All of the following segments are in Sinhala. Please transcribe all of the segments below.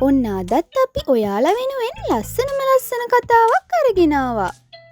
ඔන්න අදත් අපි ඔයාලා වෙනුවෙන් ලස්සන කතාවක් අරගෙන ආවා.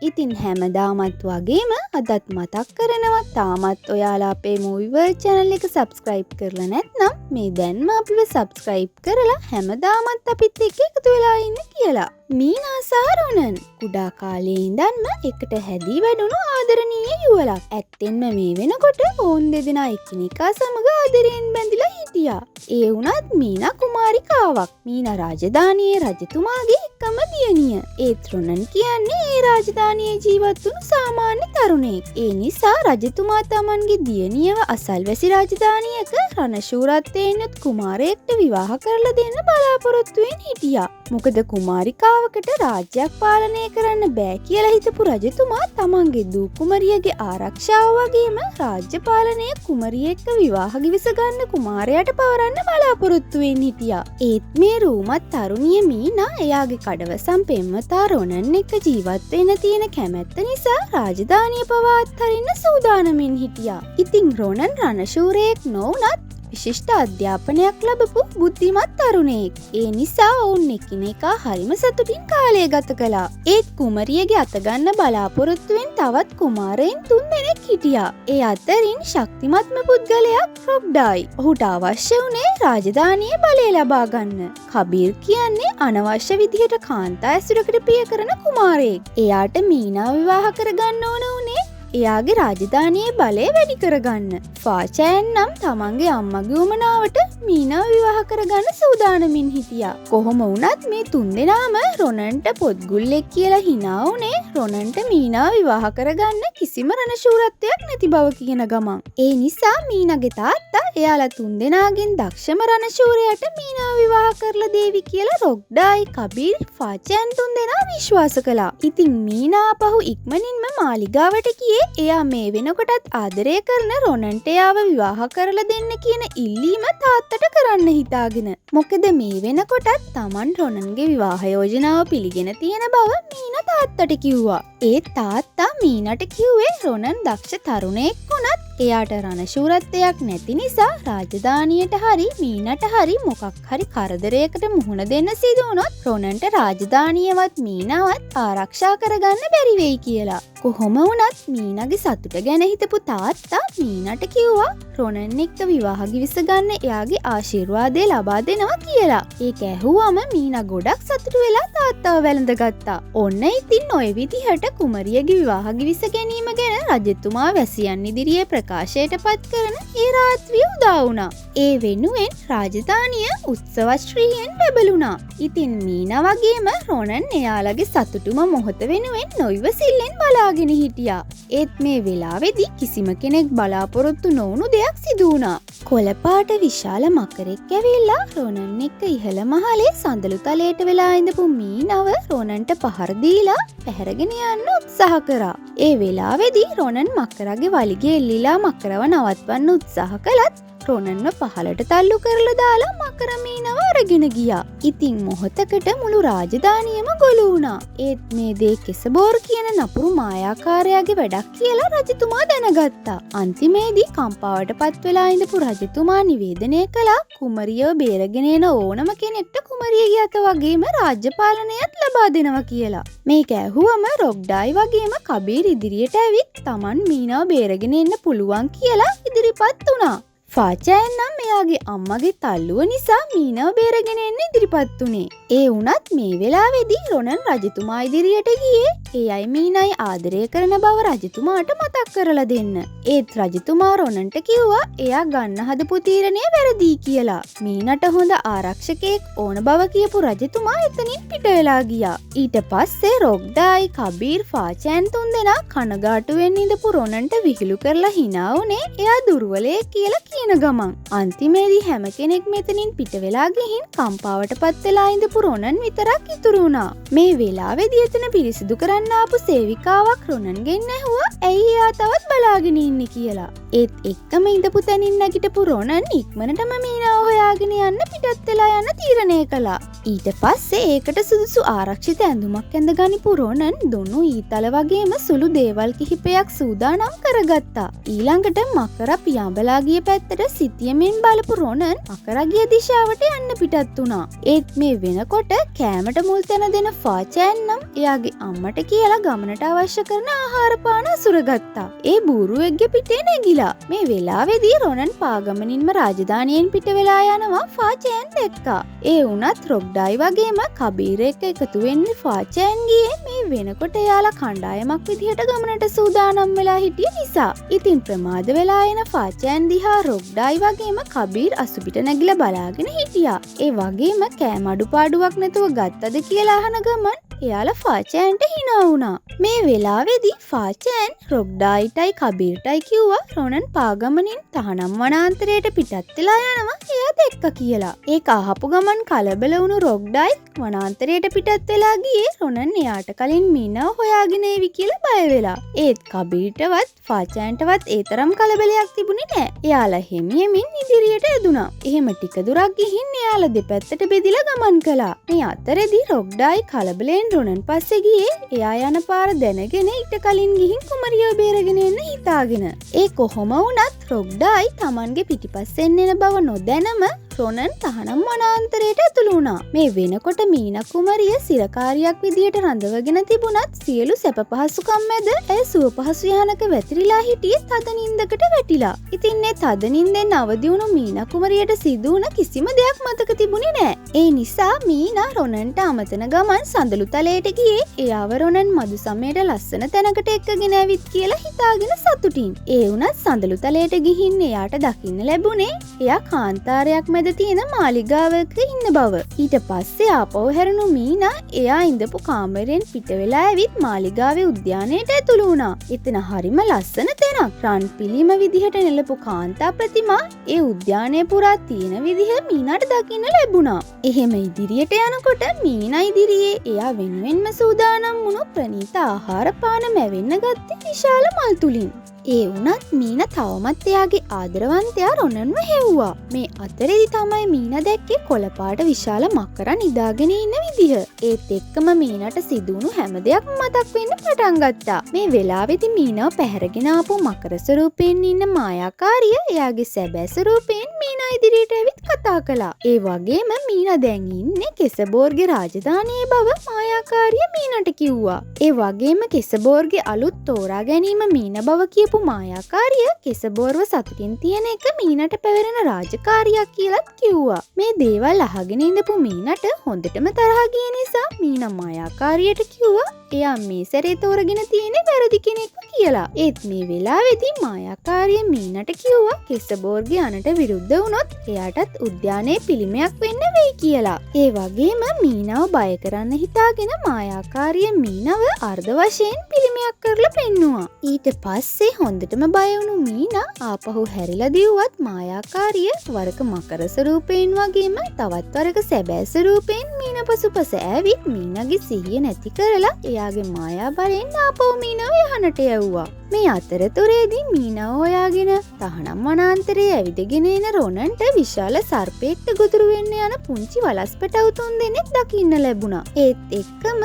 ඉතින් හැමදාමත් වගේම අදත් මතක් කරනවා තාමත් ඔයාලා අපේ Movie World channel එක subscribe කරලා නැත්නම් මේ දැන්ම අපිව subscribe කරලා හැමදාමත් අපිත් එක්ක එකතු වෙලා ඉන්න කියලා. මීනා සහ රොනන් කුඩා කාලේ ඉඳන්ම එකට හැදී වැඩුණු ආදරණීය යුවලක්. ඇත්තෙන්ම මේ වෙනකොට ඔවුන් දෙදෙනා එකිනෙකා සමග ආදරයෙන් බැඳිලා හිටියා. ඒ වුණත් මීනා කුමාරිකාවක්. මීනා රාජධානියේ රජතුමාගේ එකම දියණිය. ඒත් රොනන් කියන්නේ ඒ රාජධානියේ ජීවත් වුණු සාමාන්‍ය තරුණයෙක්. ඒ නිසා රජතුමා තමන්ගේ දියණියව අසල්වැසි රාජධානියක රණශූරත්වයෙන් යුත් කුමාරයෙක්ට විවාහ කරලා දෙන්න බලාපොරොත්තු වෙමින් හිටියා. මොකද කුමාරිකාවකට රාජ්‍යයක් පාලනය කරන්න බෑ කියලා හිතපු රජතුමා තමන්ගේ දූ කුමරියගේ ආරක්ෂාව වගේම රාජ්‍ය පාලනය කුමරියෙක්ව විවාහ ගිවිස ගන්න කුමාරයාට පවරන්න බලාපොරොත්තු වෙමින් හිටියා. ඒත් මේ රූමත් තරුණිය මීනා එයාගේ කඩවසම් පෙම්වතා රොනන් එක්ක ජීවත් වෙන්න තියෙන කැමැත්ත නිසා රාජධානිය පවා අත්හරින්න සූදානමින් හිටියා. ඉතින් රොනන් රණශූරයෙක් නොවුනත් විශිෂ්ට අධ්‍යාපනයක් ලැබපු බුද්ධිමත් තරුණයෙක්. ඒ නිසා ඔවුන් එකිනෙකා හරිම සතුටින් කාලය ගත කළා. ඒත් කුමරියගේ අත ගන්න බලාපොරොත්තුවෙන් තවත් කුමාරයන් 3 දෙනෙක් හිටියා. ඒ අතරින් ශක්තිමත්ම පුද්ගලයා රොග්ඩායි. ඔහුට අවශ්‍ය වුණේ රාජධානියේ බලය ලබා ගන්න. කබීර් කියන්නේ අනවශ්‍ය විදිහට කාන්තා ඇසුරකට ප්‍රිය කරන කුමාරයෙක්. එයාට මීනා විවාහ කරගන්න ඕන උනේ එයාගේ රාජධානියේ බලය වැඩි කරගන්න. ෆාචෑන් නම් තමන්ගේ අම්මගේ උමනාවට මීනා විවාහ කරගන්න සූදානමින් හිටියා. කොහොම වුණත් මේ 3 දෙනාම රොනන්ට පොත්ගුල්ලෙක් කියලා හිනා වුණේ රොනන්ට මීනා විවාහ කරගන්න කිසිම රණශූරත්වයක් නැති බව කියන ගමන්. ඒ නිසා මීනාගේ තාත්තා එයාලා 3 දෙනාගෙන් දක්ෂම රණශූරයාට මීනා විවාහ කරලා දේවි කියලා රොග්ඩායි, කබීර්, ෆාචෑන් 3 දෙනා විශ්වාස කළා. ඉතින් මීනා පහු ඉක්මනින්ම මාලිගාවට ගියේ එයා මේ වෙනකොටත් ආදරය කරන රොනන්ට එයාව විවාහ කරලා දෙන්න කියන ඉල්ලීම තාත්තට කරන්න හිතාගෙන. මොකද මේ වෙනකොටත් තමන් රොනන්ගේ විවාහ යෝජනාව පිළිගෙන තියෙන බව මීනා තාත්තට කිව්වා. ඒ තාත්තා මීනාට කිව්වේ රොනන් දක්ෂ තරුණයෙක් වුණත් එයාට රණශූරත්වයක් නැති නිසා රාජධානියට හරි මීනාට හරි මොකක් හරි කරදරයකට මුහුණ දෙන්න සිදු වුණොත් රොනන්ට රාජධානියවත් මීනාවත් ආරක්ෂා කරගන්න බැරි වෙයි කියලා. කොහොම වුණත් මීනාගේ සතුට ගැන හිතපු තාත්තා මීනාට කිව්වා රොනන් එක්ක විවාහ ගිවිස ගන්න එයාගේ ආශිර්වාදය ලබා දෙනවා කියලා. ඒක ඇහුවම මීනා ගොඩක් සතුටු වෙලා තාත්තව වැළඳගත්තා. ඔන්න ඉතින් ඔය විදිහට කුමරියගේ විවාහ ගිවිස ගැනීම ගැන රජතුමා වැසියන් ඉදිරියේ ප්‍රකාශයට පත් කරන ඒ රාත්‍රිය උදා වුණා. ඒ වෙනුවෙන් රාජධානිය උත්සවශ්‍රීයෙන් බැබළුණා. ඉතින් මීනා වගේම රොනන් එයාලගේ සතුටුම මොහොත වෙනුවෙන් නොයිවසිල්ලෙන් බලාගෙන හිටියා. ඒත් මේ වෙලාවේදී කිසිම කෙනෙක් බලාපොරොත්තු නොවුණු දෙයක් සිදු වුණා. කොළපාට විශාල මකරෙක් ඇවිල්ලා රොනන් එක්ක ඉහළ මහලේ සඳලු තලයට වෙලා ඉඳපු මීනව රොනන්ට පහර දීලා පැහැරගෙන යන්න උත්සාහ කරා. ඒ වෙලාවේදී රොනන් මකරගේ වලිගේ එල්ලිලා මකරව නවත්වන්න උත්සාහ කළත් රොනන්ව පහලට තල්ලු කරලා දාලා මකර මීනව අරගෙන ගියා. ඉතින් මොහොතකට මුළු රාජධානියම ගොළු වුණා. ඒත් මේ දේ කෙසබෝර් කියන නපුරු මායාකාරයාගේ වැඩක් කියලා රජතුමා දැනගත්තා. අන්තිමේදී කම්පාවට පත් වෙලා ඉඳපු රජතුමා නිවේදනය කළා කුමරියව බේරගෙන එන ඕනම කෙනෙක්ට කුමරියගේ අත වගේම රාජ්‍ය පාලනයත් ලබා දෙනවා කියලා. මේක ඇහුවම රොග්ඩායි වගේම කබීර් ඉදිරියට ඇවිත් Taman මීනව බේරගෙන එන්න පුළුවන් කියලා ඉදිරිපත් වුණා. ෆාචෑන් නම් එයාගේ අම්මගේ තල්ලුව නිසා මීනව බේරගෙන එන්න ඉදිරිපත් උනේ. ඒ වුණත් මේ වෙලාවේදී රොනන් රජතුමා ඉදිරියට ගියේ ඒ අය මීනයි ආදරය කරන බව රජතුමාට මතක් කරලා දෙන්න. ඒත් රජතුමා රොනන්ට කිව්වා එයා ගන්න හදපු තීරණය වැරදි කියලා. මීනට හොඳ ආරක්ෂකයෙක් ඕන බව කියපු රජතුමා එතනින් පිට වෙලා ගියා. ඊට පස්සේ රොග්ඩායි, කබීර්, ෆාචෑන් 3 දෙනා කනගාටුවෙන් ඉඳපු රොනන්ට විහිළු කරලා hina උනේ එයා දුර්වලයෙක් කියලා කියන ගමන්. අන්තිමේදී හැම කෙනෙක් මෙතනින් පිට වෙලා ගිහින් කම්පාවට පත් වෙලා ඉඳපු රොනන් විතරක් ඉතුරු වුණා. මේ වෙලාවේදී එතන පිරිසිදු කරන්න ආපු සේවිකාවක් රොනන්ගෙන් ඇහුවා ඇයි එයා තවත් බලාගෙන ඉන්නේ කියලා. ඒත් එක්කම ඉඳපු තැනින් නැගිටපු රොනන් ඉක්මනටම මීනාව හොයාගෙන යන්න පිටත් වෙලා යන තීරණය කළා. ඊට පස්සේ ඒකට සුදුසු ආරක්ෂිත ඇඳුමක් ඇඳ ගනිපු රොනන් දුන්නු ඊතල වගේම සුළු දේවල් කිහිපයක් සූදානම් කරගත්තා. ඊළඟට මකර පියාඹලා ගිය පැත්තට සිතියමින් බලපු රොනන් මකර ගිය දිශාවට යන්න පිටත් වුණා. ඒත් මේ වෙනකොට කෑමට මුල් තැන දෙන ෆාචෑන් නම් එයාගේ අම්මට කියලා ගමනට අවශ්‍ය කරන ආහාර පාන අසුරගත්තා. ඒ බූරුවෙක්ගේ පිටේ නැගිලා. මේ වෙලාවේදී රොනන් පාගමනින්ම රාජධානියෙන් පිට වෙලා යනවා ෆාචෑන් දැක්කා. ඒ වුණත් රොග්ඩායි වගේම කබීර එක්ක එකතු වෙන්නේ ෆාචෑන් ගියේ මේ වෙනකොට එයාලා කණ්ඩායමක් විදිහට ගමනට සූදානම් වෙලා හිටිය නිසා. ඉතින් ප්‍රමාද වෙලා එන ෆාචෑන් දිහා රොග්ඩායි වගේම කබීර් අසුපිට නැගිලා බලාගෙන හිටියා. ඒ වගේම කෑම අඩුපාඩුවක් නැතුව ගත්තද කියලා අහන ගමන් එයාලා ෆාචෑන්ට hina වුණා. මේ වෙලාවේදී ෆාචෑන් රොග්ඩායිටයි කබීර්ටයි කිව්වා රොනන් පාගමනින් තහනම් වනාන්තරයට පිටත් වෙලා යනවා එයා දැක්ක කියලා. ඒක අහපු ගමන් කලබල වුණු රොග්ඩායි වනාන්තරයට පිටත් වෙලා ගියේ රොනන් එයාට කලින් මීනව හොයාගෙන ඒවි කියලා බය වෙලා. ඒත් කබීර්ටවත් ෆාචෑන්ටවත් ඒ තරම් කලබලයක් තිබුණේ නෑ. එයාලා හිමියමින් ඉදිරියට ඇදුණා. එහෙම ටික දුරක් ගිහින් එයාලා දෙපැත්තට බෙදිලා ගමන් කළා. මේ අතරේදී රොග්ඩායි කලබලෙන් රොනන් පස්සේ ගියේ එයා යන පාර දැනගෙන ඊට කලින් ගිහින් කුමරියව බේරගෙන එන්න හිතාගෙන. ඒ කොහොම වුණත් රොග්ඩායි Tamanගේ පිටිපස්සෙන් එන බව නොදැනම රොනන් තහනම් වනාන්තරයට ඇතුළු වුණා. මේ වෙනකොට මීනා කුමරිය සිරකාරියක් විදියට රඳවගෙන තිබුණත් සියලු සැප පහසුකම් මැද ඇය සුව පහසු යහනක වැතිරිලා හිටියේ තද නින්දකට වැටිලා. ඉතින් මේ තද නින්දෙන් අවදි වුණු මීනා කුමරියට සිදු වුණ කිසිම දෙයක් මතක තිබුණේ නෑ. ඒ නිසා මීනා රොනන්ට අමතන ගමන් සඳලු තලයට ගියේ එයාව රොනන් මදු සමයට ලස්සන තැනකට එක්කගෙන ඇවිත් කියලා හිතාගෙන සතුටින්. ඒ වුණත් සඳලු තලයට ගිහින් එයාට දකින්න ලැබුණේ එයා කාන්තාරයක් මැද තියෙන මාලිගාවක ඉන්න බව. ඊට පස්සේ ආපහු හැරුණු මීනා එයා ඉඳපු කාමරයෙන් පිට වෙලා ඇවිත් මාලිගාවේ උද්‍යානයට ඇතුළු වුණා. එතන හරිම ලස්සන තැනක්. රන් පිළිම විදිහට නෙලපු කාන්තා ප්‍රතිමා ඒ උද්‍යානය පුරා තියෙන විදිහ මීනාට දකින්න ලැබුණා. එහෙම ඉදිරියට යනකොට මීනා ඉදිරියේ එයා වෙනුවෙන්ම සූදානම් වුණු ප්‍රණීත ආහාර පාන මැවෙන්න ගත්තේ විශාල මල් තුලින්. ඒ වුණත් මීනා තවමත් එයාගේ ආදරවන්තයා රොනන්ව හෙව්වා. මේ අතරේදී තමයි මීනා දැක්කේ කොළපාට විශාල මකරා නිදාගෙන ඉන්න විදිහ. ඒත් එක්කම මීනාට සිදුණු හැම දෙයක්ම මතක් වෙන්න පටන් ගත්තා. මේ වෙලාවේදී මීනාව පැහැරගෙන ආපු මකර ස්වරූපයෙන් ඉන්න මායාකාරිය එයාගේ සැබෑ ස්වරූපයෙන් මීනා ඉදිරියට ඇවිත් කතා කළා. ඒ වගේම මීනා දැන් ඉන්නේ කෙසබෝර්ගේ රාජධානියේ බව මායාකාරිය මීනාට කිව්වා. ඒ වගේම කෙසබෝර්ගේ අලුත් තෝරා ගැනීම මීනා බව කියපු මායාකාරිය කෙසබෝර්ව සතුටින් තියෙන එක මීනාට පැවරෙන රාජකාරියක් කියලාත් කිව්වා. මේ දේවල් අහගෙන ඉඳපු මීනාට හොඳටම තරහ ගිය නිසා මීනා මායාකාරියට කිව්වා එයා මේ සැරේ තෝරගෙන තියෙන්නේ වැරදි කෙනෙක්ව කියලා. ඒත් මේ වෙලාවේදී මායාකාරිය මීනාට කිව්වා කෙසබෝර්ගේ අනට විරුද්ධ වුණොත් එයාටත් උද්‍යානයේ පිළිමයක් වෙන්න වෙයි කියලා. ඒ වගේම මීනාව බය කරන්න හිතාගෙන මායාකාරිය මීනාව අර්ධ වශයෙන් පිළිමයක් කරලා පෙන්නුවා. ඊට පස්සේ හොඳටම බය වුණු මීනා ආපහු හැරිලා දිව්වත් මායාකාරිය වරක මකර ස්වරූපයෙන් වගේම තවත් වරක සැබෑ ස්වරූපයෙන් මීනා පසුපස ඇවිත් මීනාගේ සිහිය නැති කරලා එයාගේ මායා බලෙන් ආපහු මීනාව යහනට යවුවා. මේ අතරතුරේදී මීනාව හොයාගෙන තහනම් වනාන්තරයේ ඇවිදගෙන එන රොනන්ට විශාල සර්පයෙක්ට ගොදුරු වෙන්න යන පුංචි වලස්පැටව් 3 දෙනෙක් දකින්න ලැබුණා. ඒත් එක්කම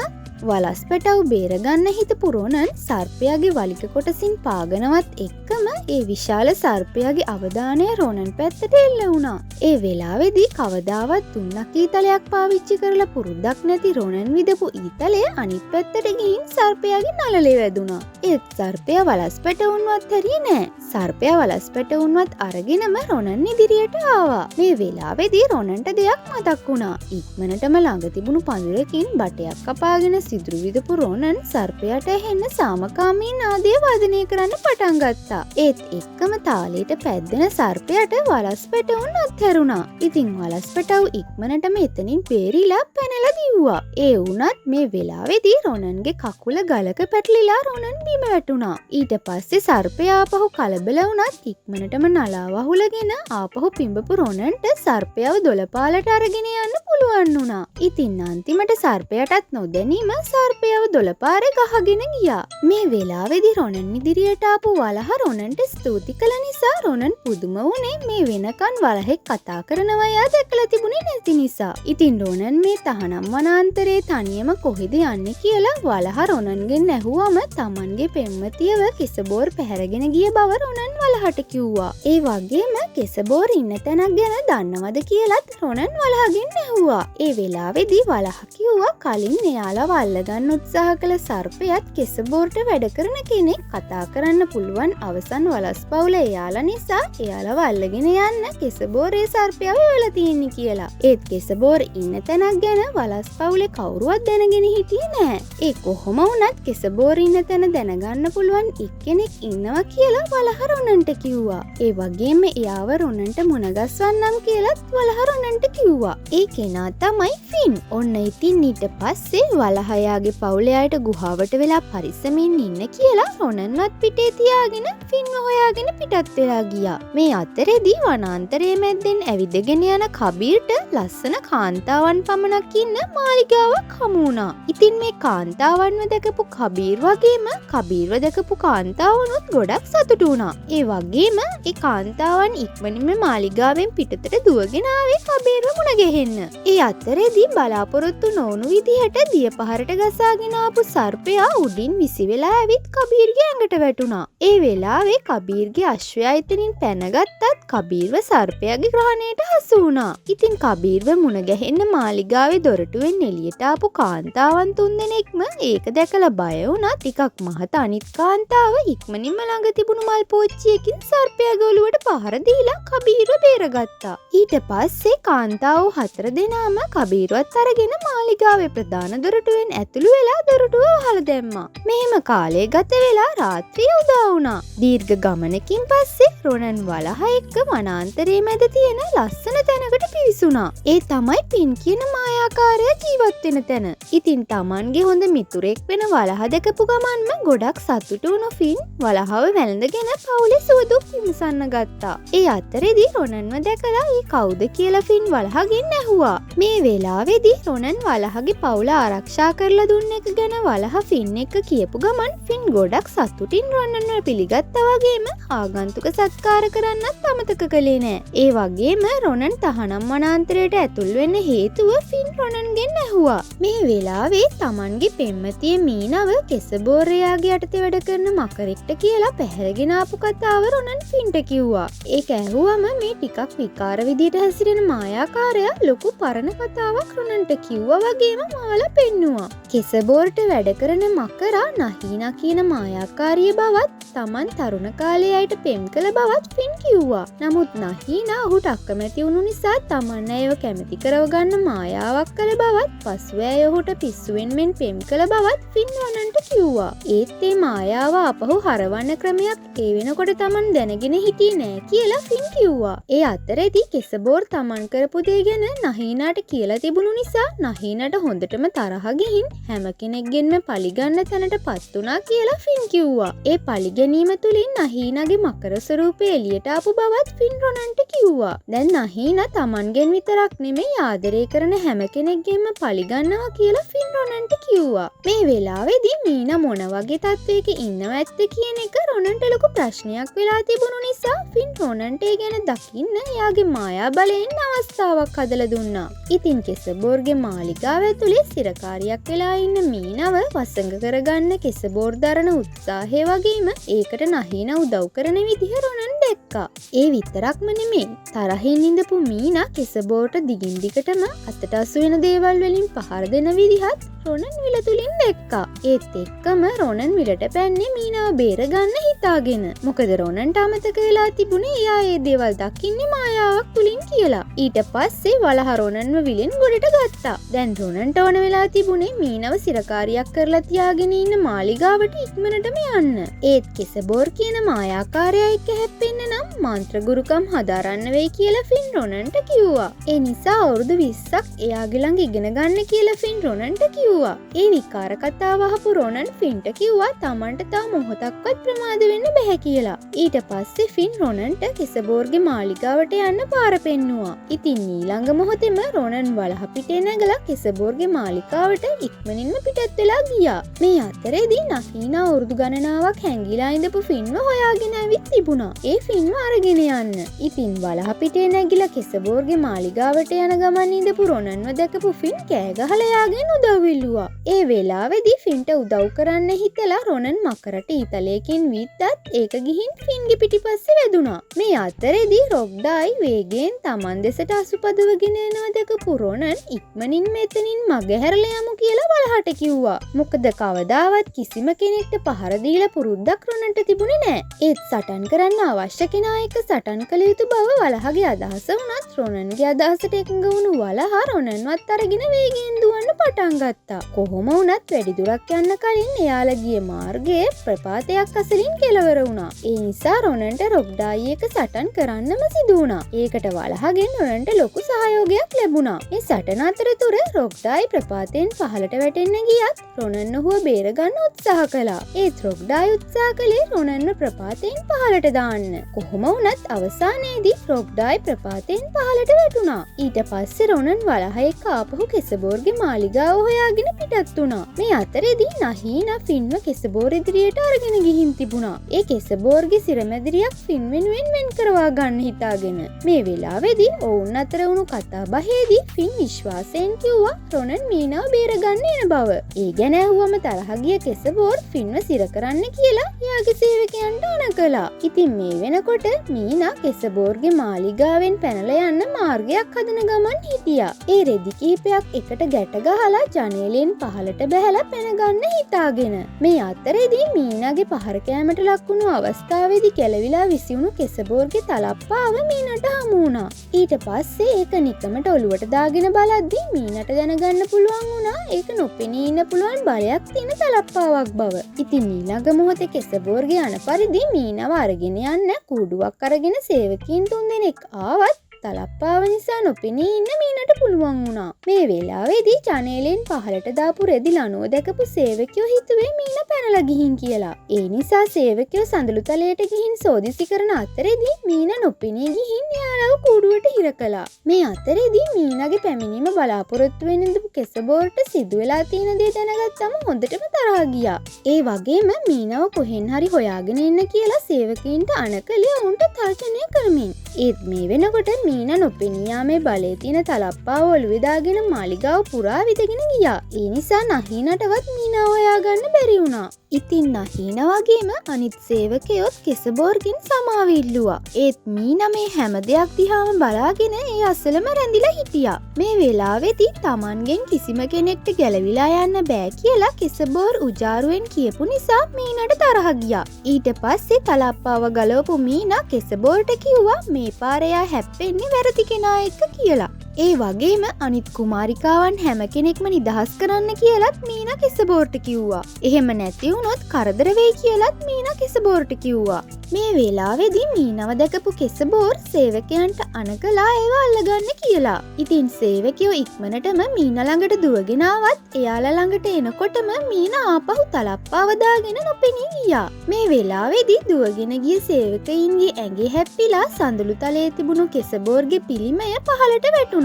වලස්පැටව් බේරගන්න හිතපු රොනන් සර්පයාගේ වලිග කොටසින් පාගනවත් එක්කම ඒ විශාල සර්පයාගේ අවධානය රොනන් පැත්තට එල්ල වුණා. ඒ වෙලාවේදී කවදාවත් තුන්නක් ඊතලයක් පාවිච්චි කරලා පුරුද්දක් නැති රොනන් විදපු ඊතලය අනිත් පැත්තට ගිහින් සර්පයාගේ නළලේ වැදුනා. ඒත් සර්පයා වලස්පැටවුන්වත් හැරියේ නෑ. සර්පයා වලස්පැටවුන්වත් අරගෙනම රොනන් ඉදිරියට ආවා. මේ වෙලාවේදී රොනන්ට දෙයක් මතක් වුණා. ඉක්මනටම ළඟ තිබුණු පඳුරකින් බටයක් කපාගෙන සිදුරු විදපු රොනන් සර්පයාට ඇහෙන්න සාමකාමී නාදය වාදනය කරන්න පටන් ගත්තා. ඒත් එක්කම තාලයට පැද්දෙන සර්පයාට වලස්පැටවුන් අත්හැරුණා. ඉතින් වලස්පැටව් ඉක්මනටම එතනින් බේරිලා පැනලා දිව්වා. ඒ වුණත් මේ වෙලාවේදී රොනන්ගේ කකුල ගලක පැටලිලා රොනන් බිම වැටුණා. ඊට පස්සේ සර්පයා ආපහු කලබල වුණත් ඉක්මනටම නලා වහුලගෙන ආපහු පිඹපු රොනන්ට සර්පයාව දොළපාලට අරගෙන යන්න පුළුවන් වුණා. ඉතින් අන්තිමට සර්පයාටත් නොදැනීම සර්පයව දොළපාරේ ගහගෙන ගියා. මේ වෙලාවේදී රොනන් ඉදිරියට ආපු වලහ රොනන්ට ස්තුති කළ නිසා රොනන් පුදුම වුණේ මේ වෙනකන් වලහෙක් කතා කරනවා එයා දැකලා තිබුණේ නැති නිසා. ඉතින් රොනන් මේ තහනම් වනාන්තරේ තනියම කොහෙද යන්නේ කියලා වලහ රොනන්ගෙන් ඇහුවම Tamanගේ පෙම්වතියව කෙසබෝර් පැහැරගෙන ගිය බව රොනන් වලහට කිව්වා. ඒ වගේම කෙසබෝර් ඉන්න තැනක් ගැන දන්නවද කියලාත් රොනන් වලහගෙන් ඇහුවා. ඒ වෙලාවේදී වලහ කිව්වා කලින් එයාලා වල්ලගන්න උත්සාහ කළ සර්පයාත් කෙසබෝර්ට වැඩ කරන කෙනෙක් කතා කරන්න පුළුවන් අවසන් වලස්පවුල එයාලා නිසා එයාලා වල්ලගෙන යන්න කෙසබෝරේ සර්පයාව වෙලා තියෙන්නේ කියලා. ඒත් කෙසබෝර් ඉන්න තැනක් ගැන වලස්පවුලේ කවුරුවත් දැනගෙන හිටියේ නැහැ. ඒ කොහොම වුණත් කෙසබෝර් ඉන්න තැන දැනගන්න පුළුවන් එක්කෙනෙක් ඉන්නවා කියලා වලහ රොනන්ට කිව්වා. ඒ වගේම එයාව රොනන්ට මුණගස්වන්නම් කියලාත් වලහ රොනන්ට කිව්වා. ඒ කෙනා තමයි ෆින්. ඔන්න ඉතින් ඊට පස්සේ වලහයාගේ පවුලේ අයට ගුහාවට වෙලා පරිස්සමින් ඉන්න කියලා රොනන්වත් පිටේ තියාගෙන ෆින්ව හොයාගෙන පිටත් වෙලා ගියා. මේ අතරේදී වනාන්තරයේ මැද්දෙන් ඇවිදගෙන යන කබීර්ට ලස්සන කාන්තාවන් පමණක් ඉන්න මාලිගාවක් හමු වුණා. ඉතින් මේ කාන්තාවන්ව දැකපු කබීර් වගේම කබීර්ව දැකපු කාන්තාවනුත් ගොඩක් සතුටු වුණා. ඒ වගේම ඒ කාන්තාවන් ඉක්මනින්ම මාලිගාවෙන් පිටතට දුවගෙන ආවේ කබීර්ව මුණ ගැහෙන්න. ඒ අතරේදී බලාපොරොත්තු නොවුණු විදිහට දිය පහරට ගසාගෙන ආපු සර්පයා උඩින් විසි වෙලා ඇවිත් කබීර්ගේ ඇඟට වැටුණා. ඒ වෙලාවේ කබීර්ගේ අශ්වයා එතනින් පැනගත්තත් කබීර්ව සර්පයාගේ ග්‍රහණයට හසු වුණා. ඉතින් කබීර්ව මුණ ගැහෙන්න මාලිගාවේ දොරටුවෙන් එළියට ආපු කාන්තාවන් තුන්දෙනෙක්ම ඒක දැකලා බය වුණා. ටිකක් මහත අනිත් කාන්තාව ඉක්මනින්ම ළඟ තිබුණු මල් පෝච්චියකින් සර්පයාගේ ඔලුවට පහර දීලා කබීර්ව බේරගත්තා. ඊට පස්සේ කාන්තාවෝ 4 දෙනාම කබීර්වත් අරගෙන මාලිගාවේ ප්‍රධාන දොරටුවෙන් ඇතුළු වෙලා දොරටුව වහලා දැම්මා. මෙහෙම කාලේ ගත වෙලා රාත්‍රිය උදා වුණා. දීර්ඝ ගමනකින් පස්සේ රොනන් වලහ එක්ක වනාන්තරයේ මැද තියෙන ලස්සන තැනකට පිවිසුණා. ඒ තමයි පින් කියන මායාකාරයා ජීවත් වෙන තැන. ඉතින් Tamanගේ හොඳ මිතුරෙක් වෙන වලහ දැකපු ගමන්ම ගොඩක් සතුටු වුණු ෆින් වලහව වැළඳගෙන පවුලේ සුවදුක් විමසන්න ගත්තා. ඒ අතරේදී රොනන්ව දැකලා ඒ කවුද කියලා ෆින් වලහගෙන් ඇහුවා. මේ වෙලාවේදී රොනන් වලහගේ පවුල ආරක්ෂා කරලා දුන්න එක ගැන වලහ ෆින් එක්ක කියපු ගමන් ෆින් ගොඩක් සතුටින් රොනන්ව පිළිගත්තා වගේම ආගන්තුක සත්කාර කරන්නත් අමතක කළේ නෑ. ඒ වගේම රොනන් තහනම් වනාන්තරයට ඇතුල් වෙන්න හේතුව ෆින් රොනන්ගෙන් ඇහුවා. මේ වෙලාවේ Tamanගේ පෙම්වතිය මීනව කෙසබෝරයාගේ යටතේ වැඩ කරන මකරෙක්ට කියලා පැහැරගෙන ආපු කතාව රොනන් ෆින්ට කිව්වා. ඒක ඇහුවම මේ ටිකක් විකාර විදියට හැසිරෙන මායාකාරයා ලොකු පරණ කතාවක් රොනන්ට කිව්වා වගේම මාලා පෙන්නුවා. කෙසබෝර්ට වැඩ කරන මකරා නහීනා කියන මායාකාරිය බවත් Taman තරුණ කාලේ අයට පෙම් කළ බවත් ෆින් කිව්වා. නමුත් නහීනා ඔහුට අකමැති වුණු නිසා Taman ඇයව කැමති කරව ගන්න මායාවක් කළ බවත් පසුව ඇය ඔහුට පිස්සුවෙන් මෙන් පෙම් කළ බවත් ෆින් රොනන්ට කිව්වා. ඒත් ඒ මායාව අපහු හරවන්න ක්‍රමයක් ඒ වෙනකොට Taman දැනගෙන හිටියේ නෑ කියලා ෆින් කිව්වා. ඒ අතරේදී කෙසබෝර් Taman කරපු දේ ගැන නහීනාට කියලා තිබුණු නිසා නහීනට හොඳටම තරහ ගිහින් හැම කෙනෙක්ගෙන්ම පලිගන්න තැනටපත් වුණා කියලා ෆින් කිව්වා. ඒ පලිගැනීම තුලින් නහීනාගේ මකර ස්වරූපය එළියට ආපු බවත් ෆින් රොනන්ට කිව්වා. දැන් නහීනා Tamanගෙන් විතරක් නෙමෙයි ආදරය කරන හැම කෙනෙක්ගෙන්ම පලිගන්නවා කියලා ෆින් රොනන්ට කිව්වා. මේ වෙලාවේදී මීනා මොන වගේ තත්වයක ඉන්නව ඇත්ද කියන එක රොනන්ට ලොකු ප්‍රශ්නයක් වෙලා තිබුණු නිසා ෆින් රොනන්ට ඒ ගැන දකින්න එයාගේ මායා බලයෙන් අවස්ථාවක් හදලා දුන්නා. ඉතින් කෙසබෝර්ගේ මාලිගාව ඇතුලේ සිරකාරියක් වෙලා ඉන්න මීනව වසඟ කරගන්න කෙසබෝර් දරන උත්සාහය වගේම ඒකට නහීනා උදව් කරන විදිහ රොනන් දැක්කා. ඒ විතරක්ම නෙමෙයි තරහින් ඉඳපු මීනා කෙසබෝර්ට දිගින් දිගටම අතට අසු වෙන දේවල් වලින් පහර දෙන විදිහත් රොනන් විල තුලින් දැක්කා. ඒත් එක්කම රොනන් විලට පැන්නේ මීනාව බේරගන්න හිතාගෙන. මොකද රොනන්ට අමතක වෙලා තිබුණේ එයා ඒ දේවල් දකින්නේ මායාවක් තුලින් කියලා. ඊට පස්සේ වලහ රොනන්ව විලෙන් ගොඩට ගත්තා. දැන් රොනන්ට ඕන වෙලා තිබුණේ මීනව සිරකාරියක් කරලා තියාගෙන ඉන්න මාලිගාවට ඉක්මනටම යන්න. ඒත් කෙසබෝර් කියන මායාකාරයා එක්ක හැප්පෙන්න නම් මන්ත්‍ර ගුරුකම් හදාරන්න වෙයි කියලා ෆින් රොනන්ට කිව්වා. ඒ නිසා අවුරුදු 20ක් එයාගේ ළඟ ඉගෙන ගන්න කියලා ෆින් රොනන්ට කිව්වා. කිව්වා. ඒ විකාර කතාව අහපු රොනන් ෆින්ට කිව්වා තමන්ට තා මොහොතක්වත් ප්‍රමාද වෙන්න බැහැ කියලා. ඊට පස්සේ ෆින් රොනන්ට කෙසබෝර්ගේ මාලිගාවට යන්න පාර පෙන්නුවා. ඉතින් ඊළඟ මොහොතේම රොනන් වලහ පිටේ නැගලා කෙසබෝර්ගේ මාලිගාවට ඉක්මනින්ම පිටත් වෙලා ගියා. මේ අතරේදී නහීනා වරුදු ගණනාවක් හැංගිලා ඉඳපු ෆින්ව හොයාගෙන ඇවිත් තිබුණා. ඒ ෆින්ව අරගෙන යන්න. ඉතින් වලහ පිටේ නැගිලා කෙසබෝර්ගේ මාලිගාවට යන ගමන් ඉඳපු රොනන්ව දැකපු ෆින් කෑ ගහලා යාගෙන උදව් ඉල්ලුවා. ඒ වෙලාවේදී ෆින්ට උදව් කරන්න හිතලා රොනන් මකරට ඊතලයකින් විද්දත් ඒක ගිහින් ෆින්ගේ පිටිපස්සේ වැදුනා. මේ අතරේදී රොක්ඩායි වේගයෙන් Taman දෙසට අසුපදවගෙන යනවා දැකපු රොනන් ඉක්මනින් මෙතනින් මගහැරලා යමු කියලා වලහට කිව්වා. මොකද කවදාවත් කිසිම කෙනෙක්ට පහර දීලා පුරුද්දක් රොනන්ට තිබුණේ නෑ. ඒත් සටන් කරන්න අවශ්‍ය කෙනා එක්ක සටන් කළ යුතු බව වලහගේ අදහස වුණත් රොනන්ගේ අදහසට එකඟ වුණු වලහ රොනන්වත් අරගෙන වේගයෙන් දුවන්න පටන් ගත්තා. කොහොම වුණත් වැඩි දුරක් යන්න කලින් එයාලා ගිය මාර්ගයේ ප්‍රපාතයක් අසලින් කෙළවර වුණා. ඒ නිසා රොනන්ට රොක්ඩායි එක සටන් කරන්නම සිදු වුණා. ඒකට වලහගෙන් රොනන්ට ලොකු සහයෝගයක් ලැබුණා. මේ සටන අතරතුර රොක්ඩායි ප්‍රපාතයෙන් පහළට වැටෙන්න ගියත් රොනන් ඔහුව බේර ගන්න උත්සාහ කළා. ඒත් රොක්ඩායි උත්සාහ කළේ රොනන්ව ප්‍රපාතයෙන් පහළට දාන්න. කොහොම වුණත් අවසානයේදී රොක්ඩායි ප්‍රපාතයෙන් පහළට වැටුණා. ඊට පස්සේ රොනන් වලහ එක්ක ආපහු කෙසබෝර්ගේ මාලිගාව හොයාගෙන පිටත් වුණා. මේ අතරේදී නහීනා ෆින්ව කෙසබෝර් ඉදිරියට අරගෙන ගිහින් තිබුණා. ඒ කෙසබෝර්ගේ සිරමැදිරියක් ෆින් වෙනුවෙන් වෙන් කරවා ගන්න හිතාගෙන. මේ වෙලාවේදී ඔවුන් අතර වුණු කතා බහේදී ෆින් විශ්වාසයෙන් කිව්වා රොනන් මීනාව බේරගන්න එන බව. ඒ ගැන ඇහුවම තරහ ගිය කෙසබෝර් ෆින්ව සිර කරන්න කියලා එයාගේ සේවකයන්ට අණ කළා. ඉතින් මේ වෙනකොට මීනා කෙසබෝර්ගේ මාලිගාවෙන් පැනලා යන්න මාර්ගයක් හදන ගමන් හිටියා. ඒ රෙදි කීපයක් එකට ගැට ගහලා ජනේලෙන් පහළට බැහැලා පැනගන්න හිතාගෙන. මේ අතරේදී මීනාගේ පහර කෑමට ලක්වුණු අවස්ථාවේදී කැලවිලා විසිවුණු කෙසබෝර්ගේ තලප්පාව මීනට හමු වුණා. ඊට පස්සේ ඒක නිකමට ඔලුවට දාගෙන බලද්දී මීනට දැනගන්න පුළුවන් වුණා ඒක නොපෙනී ඉන්න පුළුවන් බලයක් තියෙන තලප්පාවක් බව. ඉතින් ඊළඟ මොහොතේ කෙසබෝර්ගේ යන පරිදි මීනව අරගෙන යන්න කූඩුවක් අරගෙන සේවකීන් 3 දෙනෙක් ආවත් තලප්පාව නිසා නොපෙනී ඉන්න මීනට පුළුවන් වුණා. මේ වෙලාවේදී ජනේලෙන් පහළට දාපු රෙදි ලනුව දැකපු සේවකයෝ හිතුවේ මීන පැනලා ගිහින් කියලා. ඒ නිසා සේවකයෝ සඳලු තලයට ගිහින් සෝදිසි කරන අතරේදී මීන නොපෙනී ගිහින් එයාලව කූඩුවට හිර කළා. මේ අතරේදී මීනගේ පැමිණීම බලාපොරොත්තු වෙන ඉඳපු කෙසබෝර්ට සිදු වෙලා තියෙන දේ දැනගත්තම හොඳටම තරහා ගියා. ඒ වගේම මීනව කොහෙන් හරි හොයාගෙන එන්න කියලා සේවකීන්ට අණ කළේ ඔවුන්ට තර්ජනය කරමින්. ඒත් මේ වෙනකොට මීන නොපෙනී යාමේ බලේ තියෙන තලප්පාව ඔළුවේ දාගෙන මාලිගාව පුරා විදගෙන ගියා. ඒ නිසා නහීනටවත් මීනාව හොයාගන්න බැරි වුණා. ඉතින් නහීනා වගේම අනිත් සේවකයොත් කෙසබෝර්ගෙන් සමාව ඉල්ලුවා. ඒත් මීනා මේ හැම දෙයක් දිහාම බලාගෙන ඒ අසලම රැඳිලා හිටියා. මේ වෙලාවේදී Tamanගෙන් කිසිම කෙනෙක්ට ගැලවිලා යන්න බෑ කියලා කෙසබෝර් උජාරුවෙන් කියපු නිසා මීනට තරහ ගියා. ඊට පස්සේ තලප්පාව ගලවපු මීනා කෙසබෝර්ට කිව්වා මේ පාර එයා හැප්පෙන්නේ වැරදි කෙනා එක්ක කියලා. ඒ වගේම අනිත් කුමාරිකාවන් හැම කෙනෙක්ම නිදහස් කරන්න කියලත් මීනා කෙසබෝර්ට කිව්වා. එහෙම නැති වුණොත් කරදර වෙයි කියලත් මීනා කෙසබෝර්ට කිව්වා. මේ වෙලාවේදී මීනව දැකපු කෙසබෝර් සේවකයන්ට අණ කළා ඒව අල්ලගන්න කියලා. ඉතින් සේවකයෝ ඉක්මනටම මීනා ළඟට දුවගෙන ආවත් එයාලා ළඟට එනකොටම මීනා ආපහු තලප්පාව දාගෙන නොපෙනී ගියා. මේ වෙලාවේදී දුවගෙන ගිය සේවකයින්ගේ ඇඟේ හැප්පිලා සඳලු තලයේ තිබුණු කෙසබෝර්ගේ පිළිමය පහළට වැටුණා.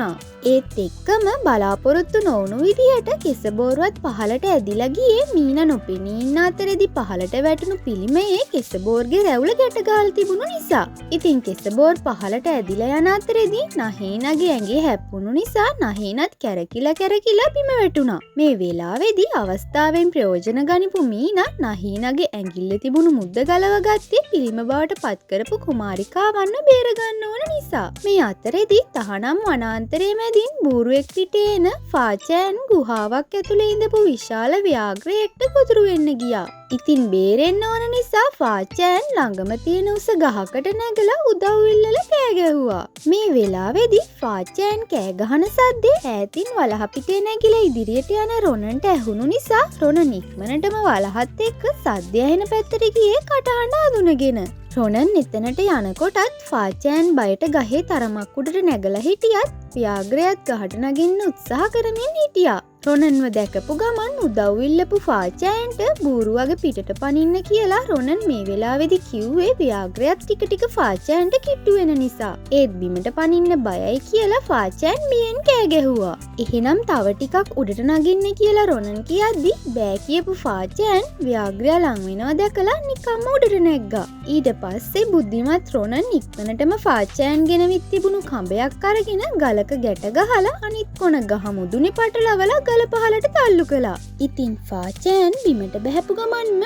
ඒත් එක්කම බලාපොරොත්තු නොවුණු විදිහට කෙසබෝරුවත් පහළට ඇදිලා ගියේ මීනා නොපෙනී ඉන්න අතරේදී පහළට වැටුණු පිළිමයේ කෙසබෝර්ගේ රැවුල ගැට ගහලා තිබුණු නිසා. ඉතින් කෙසබෝර් පහළට ඇදිලා යන අතරේදී නහීනාගේ ඇඟේ හැප්පුණු නිසා නහීනත් කැරකිලා බිම වැටුණා. මේ වෙලාවේදී අවස්ථාවෙන් ප්‍රයෝජන ගනිපු මීනා නහීනාගේ ඇඟිල්ල තිබුණු මුද්ද ගලව ගත්තේ පිළිම බවට පත් කරපු කුමාරිකාවන්ව බේර ගන්න ඕන නිසා. මේ අතරේදී තහනම් වනාන්තරයේ මැදින් බූරුවෙක් පිටේ එන ෆාචෑන් ගුහාවක් ඇතුලේ ඉඳපු විශාල ව්‍යාග්‍රයකට ගොදුරු වෙන්න ගියා. ඉතින් බේරෙන්න ඕන නිසා ෆාචෑන් ළඟම තියෙන උස ගහකට නැගලා උදව් ඉල්ලලා කෑ ගැහුවා. මේ වෙලාවේදී ෆාචෑන් කෑ ගහන සද්දේ ඈතින් වලහ පිටේ නැගිලා ඉදිරියට යන රොනන්ට ඇහුණු නිසා රොනන් ඉක්මනටම වලහත් එක්ක සද්ද ඇහෙන පැත්තට ගියේ කටහඬ අඳුනගෙන. රොනන් එතනට යනකොටත් ෆාචෑන් බයට ගහේ තරමක් උඩට නැගලා හිටියත් ව්‍යාග්‍රයත් ගහට නගින්න උත්සාහ කරමින් හිටියා. රොනන්ව දැකපු ගමන් උදව් ඉල්ලපු ෆාචෑන්ට බූරුවගේ පිටට පනින්න කියලා රොනන් මේ වෙලාවේදී කිව්වේ ව්‍යාග්‍රයක් ටික ටික ෆාචෑන්ට කිට්ටු වෙන නිසා. ඒත් බිමට පනින්න බයයි කියලා ෆාචෑන් බියෙන් කෑ ගැහුවා. එහෙනම් තව ටිකක් උඩට නගින්න කියලා රොනන් කියද්දි බෑ කියපු ෆාචෑන් ව්‍යාග්‍රයා ලං වෙනවා දැකලා නිකම්ම උඩට නැග්ගා. ඊට පස්සේ බුද්ධිමත් රොනන් ඉක්මනටම ෆාචෑන් ගෙනවිත් තිබුණු කඹයක් අරගෙන ගලක ගැට ගහලා අනිත් කොන ගහ මුදුනේ පටලවලා ගල පහලට තල්ලු කළා. ඉතින් ෆාචෑන් බිමට බහැපු ගමන්ම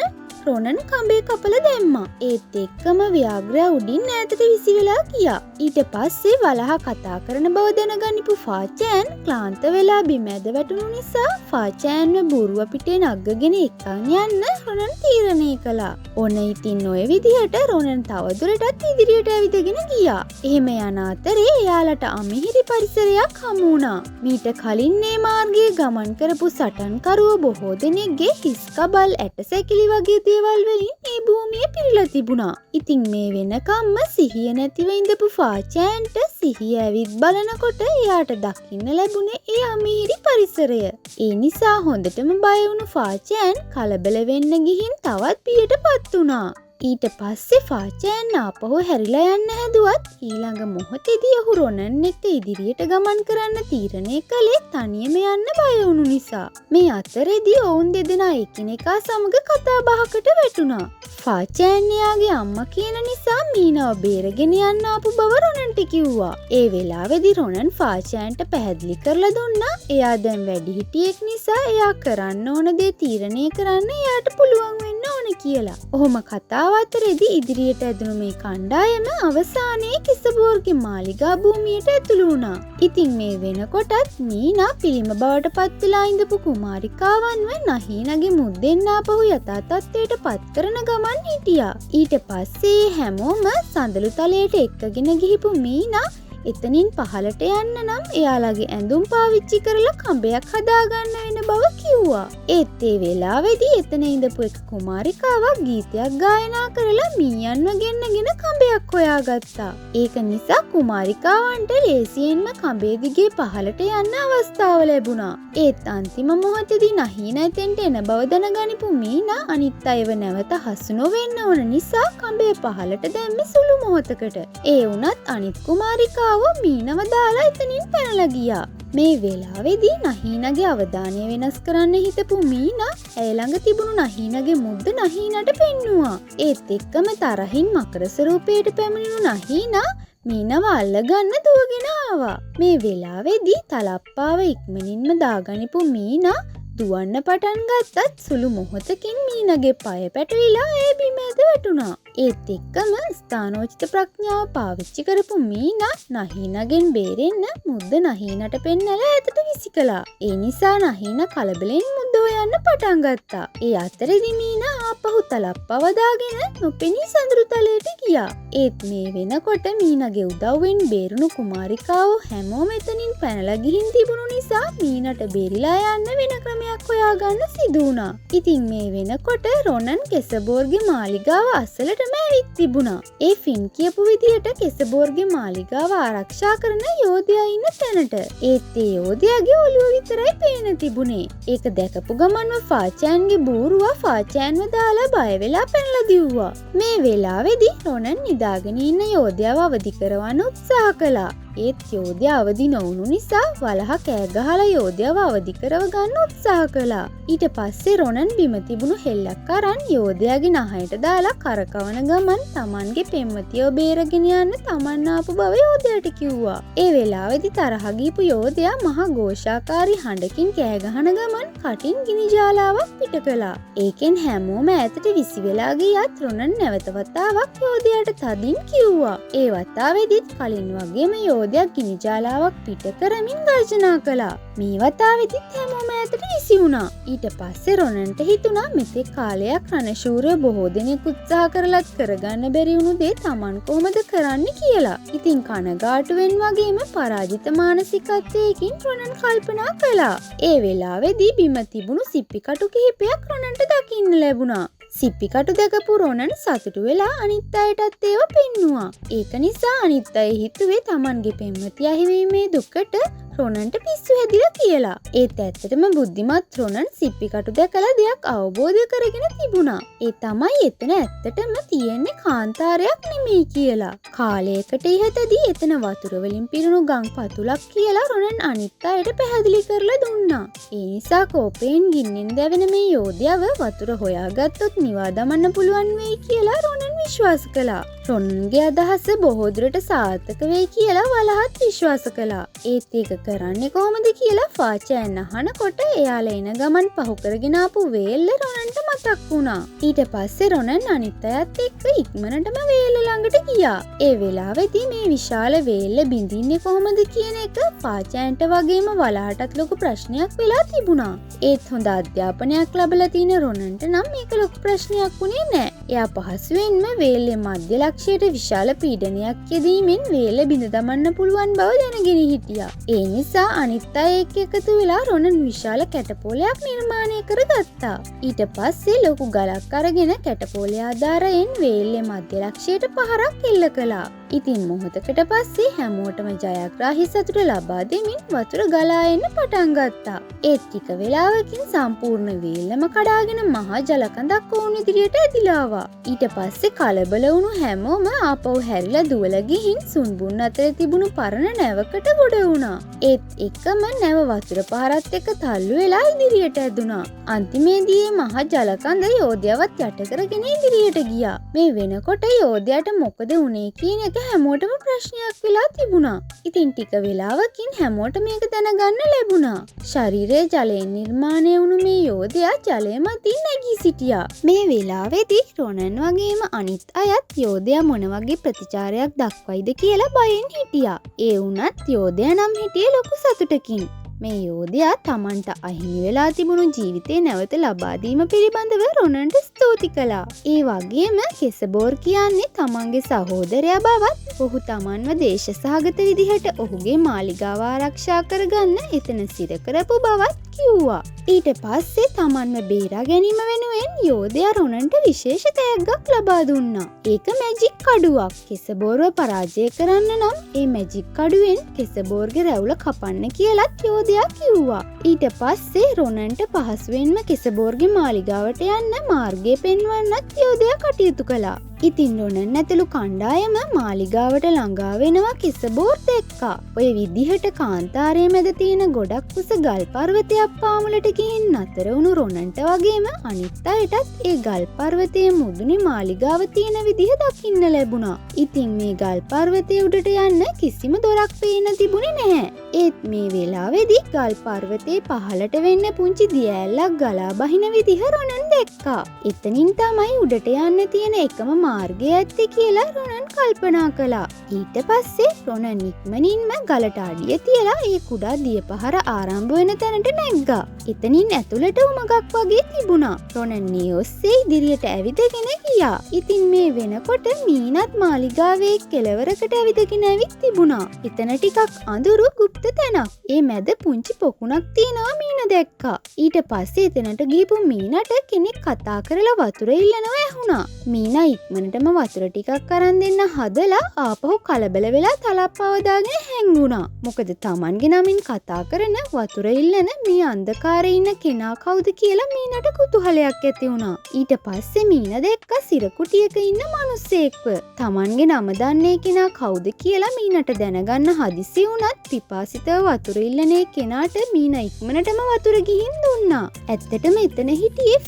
රොනන් කඹේ කපලා දැම්මා. ඒත් එක්කම ව්‍යාග්‍රයා උඩින් ඈතට විසි වෙලා ගියා. ඊට පස්සේ වලහා කතා කරන බව දැනගනිපු ෆාචෑන් ක්ලාන්ත වෙලා බිම ඇද වැටුණු නිසා ෆාචෑන්ව බූරුව පිටේ නග්ගගෙන එක්කන් යන්න රොනන් තීරණය කළා. ඔන්න ඉතින් ඔය විදිහට රොනන් තවදුරටත් ඉදිරියට ඇවිදගෙන ගියා. එහෙම යන අතරේ එයාලට අමිහිරි පරිසරයක් හමු වුණා. මීට කලින් මේ මාර්ගයේ ගමන් කරපු සටන්කරුවෝ බොහෝ දෙනෙක්ගේ හිස් කබල් ඇටසැකිලි වගේ දේවල් වලින් මේ භූමිය පිරීලා තිබුණා. ඉතින් මේ වෙනකම්ම සිහිය නැතිව ඉඳපු ෆාචෑන්ට සිහිය ඇවිත් බලනකොට එයාට දකින්න ලැබුණේ ඒ අමිහිරි පරිසරය. ඒ නිසා හොඳටම බය වුණු ෆාචෑන් කලබල වෙන්න ගිහින් තවත් බියටපත් වුණා. ඊට පස්සේ ෆාචෑන් ආපහු හැරිලා යන්න හැදුවත් ඊළඟ මොහොතේදී ඔහු රොනන් එක්ක ඉදිරියට ගමන් කරන්න තීරණය කළේ තනියම යන්න බය වුණු නිසා. මේ අතරේදී ඔවුන් දෙදෙනා එකිනෙකා සමග කතා බහකට වැටුණා. ෆාචෑන් එයාගේ අම්මා කියන නිසා මීනව බේරගෙන යන්න ආපු බව රොනන්ට කිව්වා. ඒ වෙලාවේදී රොනන් ෆාචෑන්ට පැහැදිලි කරලා දුන්නා එයා දැන් වැඩිහිටියෙක් නිසා එයා කරන්න ඕන දේ තීරණය කරන්න එයාට පුළුවන් වෙන්න ඕන කියලා. ඔහොම කතාව අතරේදී ඉදිරියට ඇදුණු මේ කණ්ඩායම අවසානයේ කිසබෝර්ගේ මාලිගා භූමියට ඇතුළු වුණා. ඉතින් මේ වෙනකොටත් මීනා පිළිම බවට පත් වෙලා ඉඳපු කුමාරිකාවන්ව නහීනගේ මුද්දෙන් ආපහු යථා තත්ත්වයට පත් කරන ගමන් හිටියා. ඊට පස්සේ හැමෝම සඳලු තලයට එක්කගෙන ගිහිපු මීනා එතනින් පහලට යන්න නම් එයාලගේ ඇඳුම් පාවිච්චි කරලා කඹයක් හදාගන්න වෙන බව කිව්වා. ඒත් ඒ වෙලාවේදී එතන ඉඳපු එක කුමාරිකාවක් ගීතයක් ගායනා කරලා මීයන්ව ගෙන්නගෙන කඹයක් හොයාගත්තා. ඒක නිසා කුමාරිකාවන්ට ලේසියෙන්ම කඹේ දිගේ පහලට යන්න අවස්ථාව ලැබුණා. ඒත් අන්තිම මොහොතේදී නහීන එතෙන්ට එන බව දැනගනිපු මීනා අනිත් අයව නැවත හසු නොවෙන්න ඕන නිසා කඹේ පහලට දැම්මේ සුළු මොහොතකට. ඒ වුණත් අනිත් කුමාරිකා මීනව දාලා එතනින් පැනලා ගියා. මේ වෙලාවේදී නහීනගේ අවධානය වෙනස් කරන්න හිතපු මීනා ඇය ළඟ තිබුණු නහීනගේ මුද්ද නහීනට පෙන්නුවා. ඒත් එක්කම තරහින් මකර ස්වරූපයට පැමිණුණු නහීනා මීනව අල්ලගන්න දුවගෙන ආවා. මේ වෙලාවේදී තලප්පාව ඉක්මනින්ම දාගනිපු මීනා දුවන්න පටන් ගත්තත් සුළු මොහොතකින් මීනගේ පය පැටලිලා ඒ බිම ඇද වැටුණා. ඒත් එක්කම ස්ථානෝචිත ප්‍රඥාව පාවිච්චි කරපු මීනා නහීනගෙන් බේරෙන්න මුද්ද නහීනට පෙන්නලා ඈතට විසි කළා. ඒ නිසා නහීන කලබලෙන් මුද්ද හොයන්න පටන් ගත්තා. ඒ අතරේදී මීනා ආපහු තලප්පව දාගෙන නොපෙනී සඳුරු තලයට ගියා. ඒත් මේ වෙනකොට මීනගේ උදව්වෙන් බේරුණු කුමාරිකාවෝ හැමෝම එතනින් පැනලා ගිහින් තිබුණු නිසා මීනට බේරිලා යන්න වෙන ක්‍රමයක් හොයාගන්න සිදු වුණා. ඉතින් මේ වෙනකොට රොනන් කෙසබෝර්ගේ මාලිගාව අසලටම ඇවිත් තිබුණා. ඒ ෆින් කියපු විදිහට කෙසබෝර්ගේ මාලිගාව ආරක්ෂා කරන යෝධයා ඉන්න තැනට. ඒත් ඒ යෝධයාගේ ඔළුව විතරයි පේන තිබුණේ. ඒක දැකපු ගමන්ම ෆාචෑන්ගේ බූරුවා ෆාචෑන්ව දාලා බය වෙලා පැනලා දිව්වා. මේ වෙලාවේදී රොනන් නිදාගෙන ඉන්න යෝධයාව අවදි කරවන්න උත්සාහ කළා. ඒත් යෝධයා අවදි නොවුණු නිසා වලහා කෑ ගහලා යෝධයාව අවදි කරව ගන්න උත්සාහ කළා. ඊට පස්සේ රොනන් බිම තිබුණු හෙල්ලක් අරන් යෝධයාගේ නහයට දාලා කරකවන ගමන් Tamanගේ පෙම්වතියව බේරගෙන යන්න Taman ආපු බව යෝධයාට කිව්වා. ඒ වෙලාවේදී තරහ ගිහපු යෝධයා මහා ഘോഷාකාරී හඬකින් කෑ ගහන ගමන් කටින් ගිනි ජාලාවක් පිට කළා. ඒකෙන් හැමෝම ඈතට විසි වෙලා ගියත් රොනන් නැවත වතාවක් යෝධයාට තදින් කිව්වා. ඒ වතාවේදීත් කලින් වගේම යෝධයා ගිනි ජාලාවක් පිට කරමින් ගර්ජනා කළා. මේ වතාවෙදිත් හැමෝම ඈතට විසි වුණා. ඊට පස්සේ රොනන්ට හිතුණා මෙතෙක් කාලයක් රණශූරයෝ බොහෝ දෙනෙක් උත්සාහ කරලත් කරගන්න බැරි වුණු දේ Taman කොහොමද කරන්නේ කියලා. ඉතින් කනගාටුවෙන් වගේම පරාජිත මානසිකත්වයකින් රොනන් කල්පනා කළා. ඒ වෙලාවේදී බිම තිබුණු සිප්පි කටු කිහිපයක් රොනන්ට දකින්න ලැබුණා. සිප්පි කටු දැකපු රොනන් සතුටු වෙලා අනිත් අයටත් ඒව පෙන්නුවා. ඒක නිසා අනිත් අය හිතුවේ Tamanගේ පෙම්වතිය අහිමිීමේ දුකට රොනන්ට පිස්සු හැදිලා කියලා. ඒත් ඇත්තටම බුද්ධිමත් රොනන් සිප්පි කටු දැකලා දෙයක් අවබෝධ කරගෙන තිබුණා. ඒ තමයි එතන ඇත්තටම තියෙන්නේ කාන්තාරයක් නෙමෙයි කියලා. කාලයකට ඉහතදී එතන වතුර වලින් පිරුණු ගම් පතුලක් කියලා රොනන් අනිත් අයට පැහැදිලි කරලා දුන්නා. ඒ නිසා කෝපයෙන් ගින්නෙන් දැවෙන මේ යෝධයාව වතුර හොයාගත්තොත් නිවා දමන්න පුළුවන් වෙයි කියලා රොනන් විශ්වාස කළා. රොනන්ගේ අදහස බොහෝ දුරට සාර්ථක වෙයි කියලා වලහත් විශ්වාස කළා. ඒත් ඒක කරන්නේ කොහොමද කියලා ෆාචෑන් අහනකොට එයාලා එන ගමන් පහු කරගෙන ආපු වේල්ල රොනන්ට මතක් වුණා. ඊට පස්සේ රොනන් අනිත් අයත් එක්ක ඉක්මනටම වේල්ල ළඟට ගියා. ඒ වෙලාවේදී මේ විශාල වේල්ල බිඳින්නේ කොහොමද කියන එක ෆාචෑන්ට වගේම වලහටත් ලොකු ප්‍රශ්නයක් වෙලා තිබුණා. ඒත් හොඳ අධ්‍යාපනයක් ලැබලා තියෙන රොනන්ට නම් මේක ලොකු ප්‍රශ්නයක් වුණේ නෑ. එයා පහසුවෙන්ම වේල්ලේ මධ්‍ය ලක්ෂයට විශාල පීඩනයක් යෙදීමෙන් වේල බිඳ දමන්න පුළුවන් බව දැනගෙන හිටියා. ඒ නිසා අනිත් අය එක්ක එකතු වෙලා රොනන් විශාල කැටපොලයක් නිර්මාණය කරගත්තා. ඊට පස්සේ ලොකු ගලක් අරගෙන කැටපොලේ ආධාරයෙන් වේල්ලේ මධ්‍ය ලක්ෂයට පහරක් එල්ල කළා. ඉතින් මොහොතකට පස්සේ හැමෝටම ජයග්‍රාහී සතුට ලබා දෙමින් වතුර ගලා එන්න පටන් ගත්තා. ඒ ටික වෙලාවකින් සම්පූර්ණ වේල්ලම කඩාගෙන මහා ජලකඳක් වුණ ඉදිරියට ඇදිලා ආවා. ඊට පස්සේ කලබල වුණු හැමෝම ආපහු හැරිලා දුවලා ගිහින් සුන්බුන් අතර තිබුණු පරණ නැවකට ගොඩ වුණා. ඒත් එකම නැව වතුර පහරත් එක්ක තල්ලු වෙලා ඉදිරියට ඇදුණා. අන්තිමේදී මහා ජලකඳ යෝධයාවත් යට කරගෙන ඉදිරියට ගියා. මේ වෙනකොට යෝධයාට මොකද වුනේ කියන එක හැමෝටම ප්‍රශ්නයක් වෙලා තිබුණා. ඉතින් ටික වෙලාවකින් හැමෝට මේක දැනගන්න ලැබුණා. ශරීරයේ ජලයෙන් නිර්මාණය වුණු මේ යෝධයා ජලය මතින් නැගී සිටියා. මේ වෙලාවේදී රොනන් වගේම අනිත් අයත් යෝධයා මොන වගේ ප්‍රතිචාරයක් දක්වයිද කියලා බයෙන් හිටියා. ඒ වුණත් යෝධයා නම් හිටියේ ලොකු සතුටකින්. මේ යෝධයා Tamanට අහිමි වෙලා තිබුණු ජීවිතේ නැවත ලබා දීම පිළිබඳව රොනන්ට ස්තුති කළා. ඒ වගේම කෙසබෝර් කියන්නේ Tamanගේ සහෝදරයා බවත් ඔහු Tamanව දේශසහගත විදිහට ඔහුගේ මාලිගාව ආරක්ෂා කරගන්න එතන සිර කරපු බවත් කිව්වා. ඊට පස්සේ Tamanව බේරා ගැනීම වෙනුවෙන් යෝධයා රොනන්ට විශේෂ තෑග්ගක් ලබා දුන්නා. ඒක මැජික් කඩුවක්. කෙසබෝර්ව පරාජය කරන්න නම් ඒ මැජික් කඩුවෙන් කෙසබෝර්ගේ රැවුල කපන්න කියලත් යෝධයා කිව්වා. ඊට පස්සේ රොනන්ට පහසුවෙන්ම කෙසබෝර්ගේ මාලිගාවට යන්න මාර්ගය පෙන්වන්නත් යෝධයා කටයුතු කළා. ඉතින් රොනන් ඇතුළු කණ්ඩායම මාලිගාවට ළඟා වෙනවා කෙසබෝර් දැක්කා. ඔය විදිහට කාන්තාරයේ මැද තියෙන ගොඩක් උස ගල් පර්වතයක් පාමුලට ගිහින් නතර වුණු රොනන්ට වගේම අනිත් අයටත් ඒ ගල් පර්වතයේ මුදුනේ මාලිගාව තියෙන විදිහ දකින්න ලැබුණා. ඉතින් මේ ගල් පර්වතයේ උඩට යන්න කිසිම දොරක් පේන්න තිබුණේ නැහැ. ඒත් මේ වෙලාවේදී ගල් පර්වතයේ පහළට වෙන්න පුංචි දිය ඇල්ලක් ගලා බහින විදිහ රොනන් දැක්කා. එතනින් තමයි උඩට යන්න තියෙන එකම මාර්ගය ඇත්තේ කියලා රොනන් කල්පනා කළා. ඊට පස්සේ රොනන් ඉක්මනින්ම ගලට අඩිය තියලා ඒ කුඩා දිය පහර ආරම්භ වෙන තැනට නැග්ගා. එතනින් ඇතුළට උමගක් වගේ තිබුණා. රොනන් මේ ඔස්සේ ඉදිරියට ඇවිදගෙන ගියා. ඉතින් මේ වෙනකොට මීනත් මාලිගාවේ කෙළවරකට ඇවිදගෙන ඇවිත් තිබුණා. එතන ටිකක් අඳුරු গুপ্ত තැනක්. ඒ මැද පුංචි පොකුණක් තියෙනවා මීන දැක්කා. ඊට පස්සේ එතනට ගිහපු මීනට කෙනෙක් කතා කරලා වතුර ඉල්ලනවා ඇහුණා. මීනා ඉක්මනටම වතුර ටිකක් අරන් දෙන්න හදලා ආපහු කලබල වෙලා තලප්පාව දාගෙන හැංගුණා. මොකද Tamanගේ නමින් කතා කරන වතුර ඉල්ලන මේ අන්ධකාරයේ ඉන්න කෙනා කවුද කියලා මීනට කුතුහලයක් ඇති වුණා. ඊට පස්සේ මීන දැක්ක සිරකුටියක ඉන්න මිනිස්සෙක්ව. Tamanගේ නම දන්නේ කෙනා කවුද කියලා මීනට දැනගන්න හදිසි වුණත් පිපාසිතව වතුර ඉල්ලන කෙනාට මීන ඉක්මනටම වතුර ගිහින් දුන්නා. ඇත්තටම එතන හිටියේ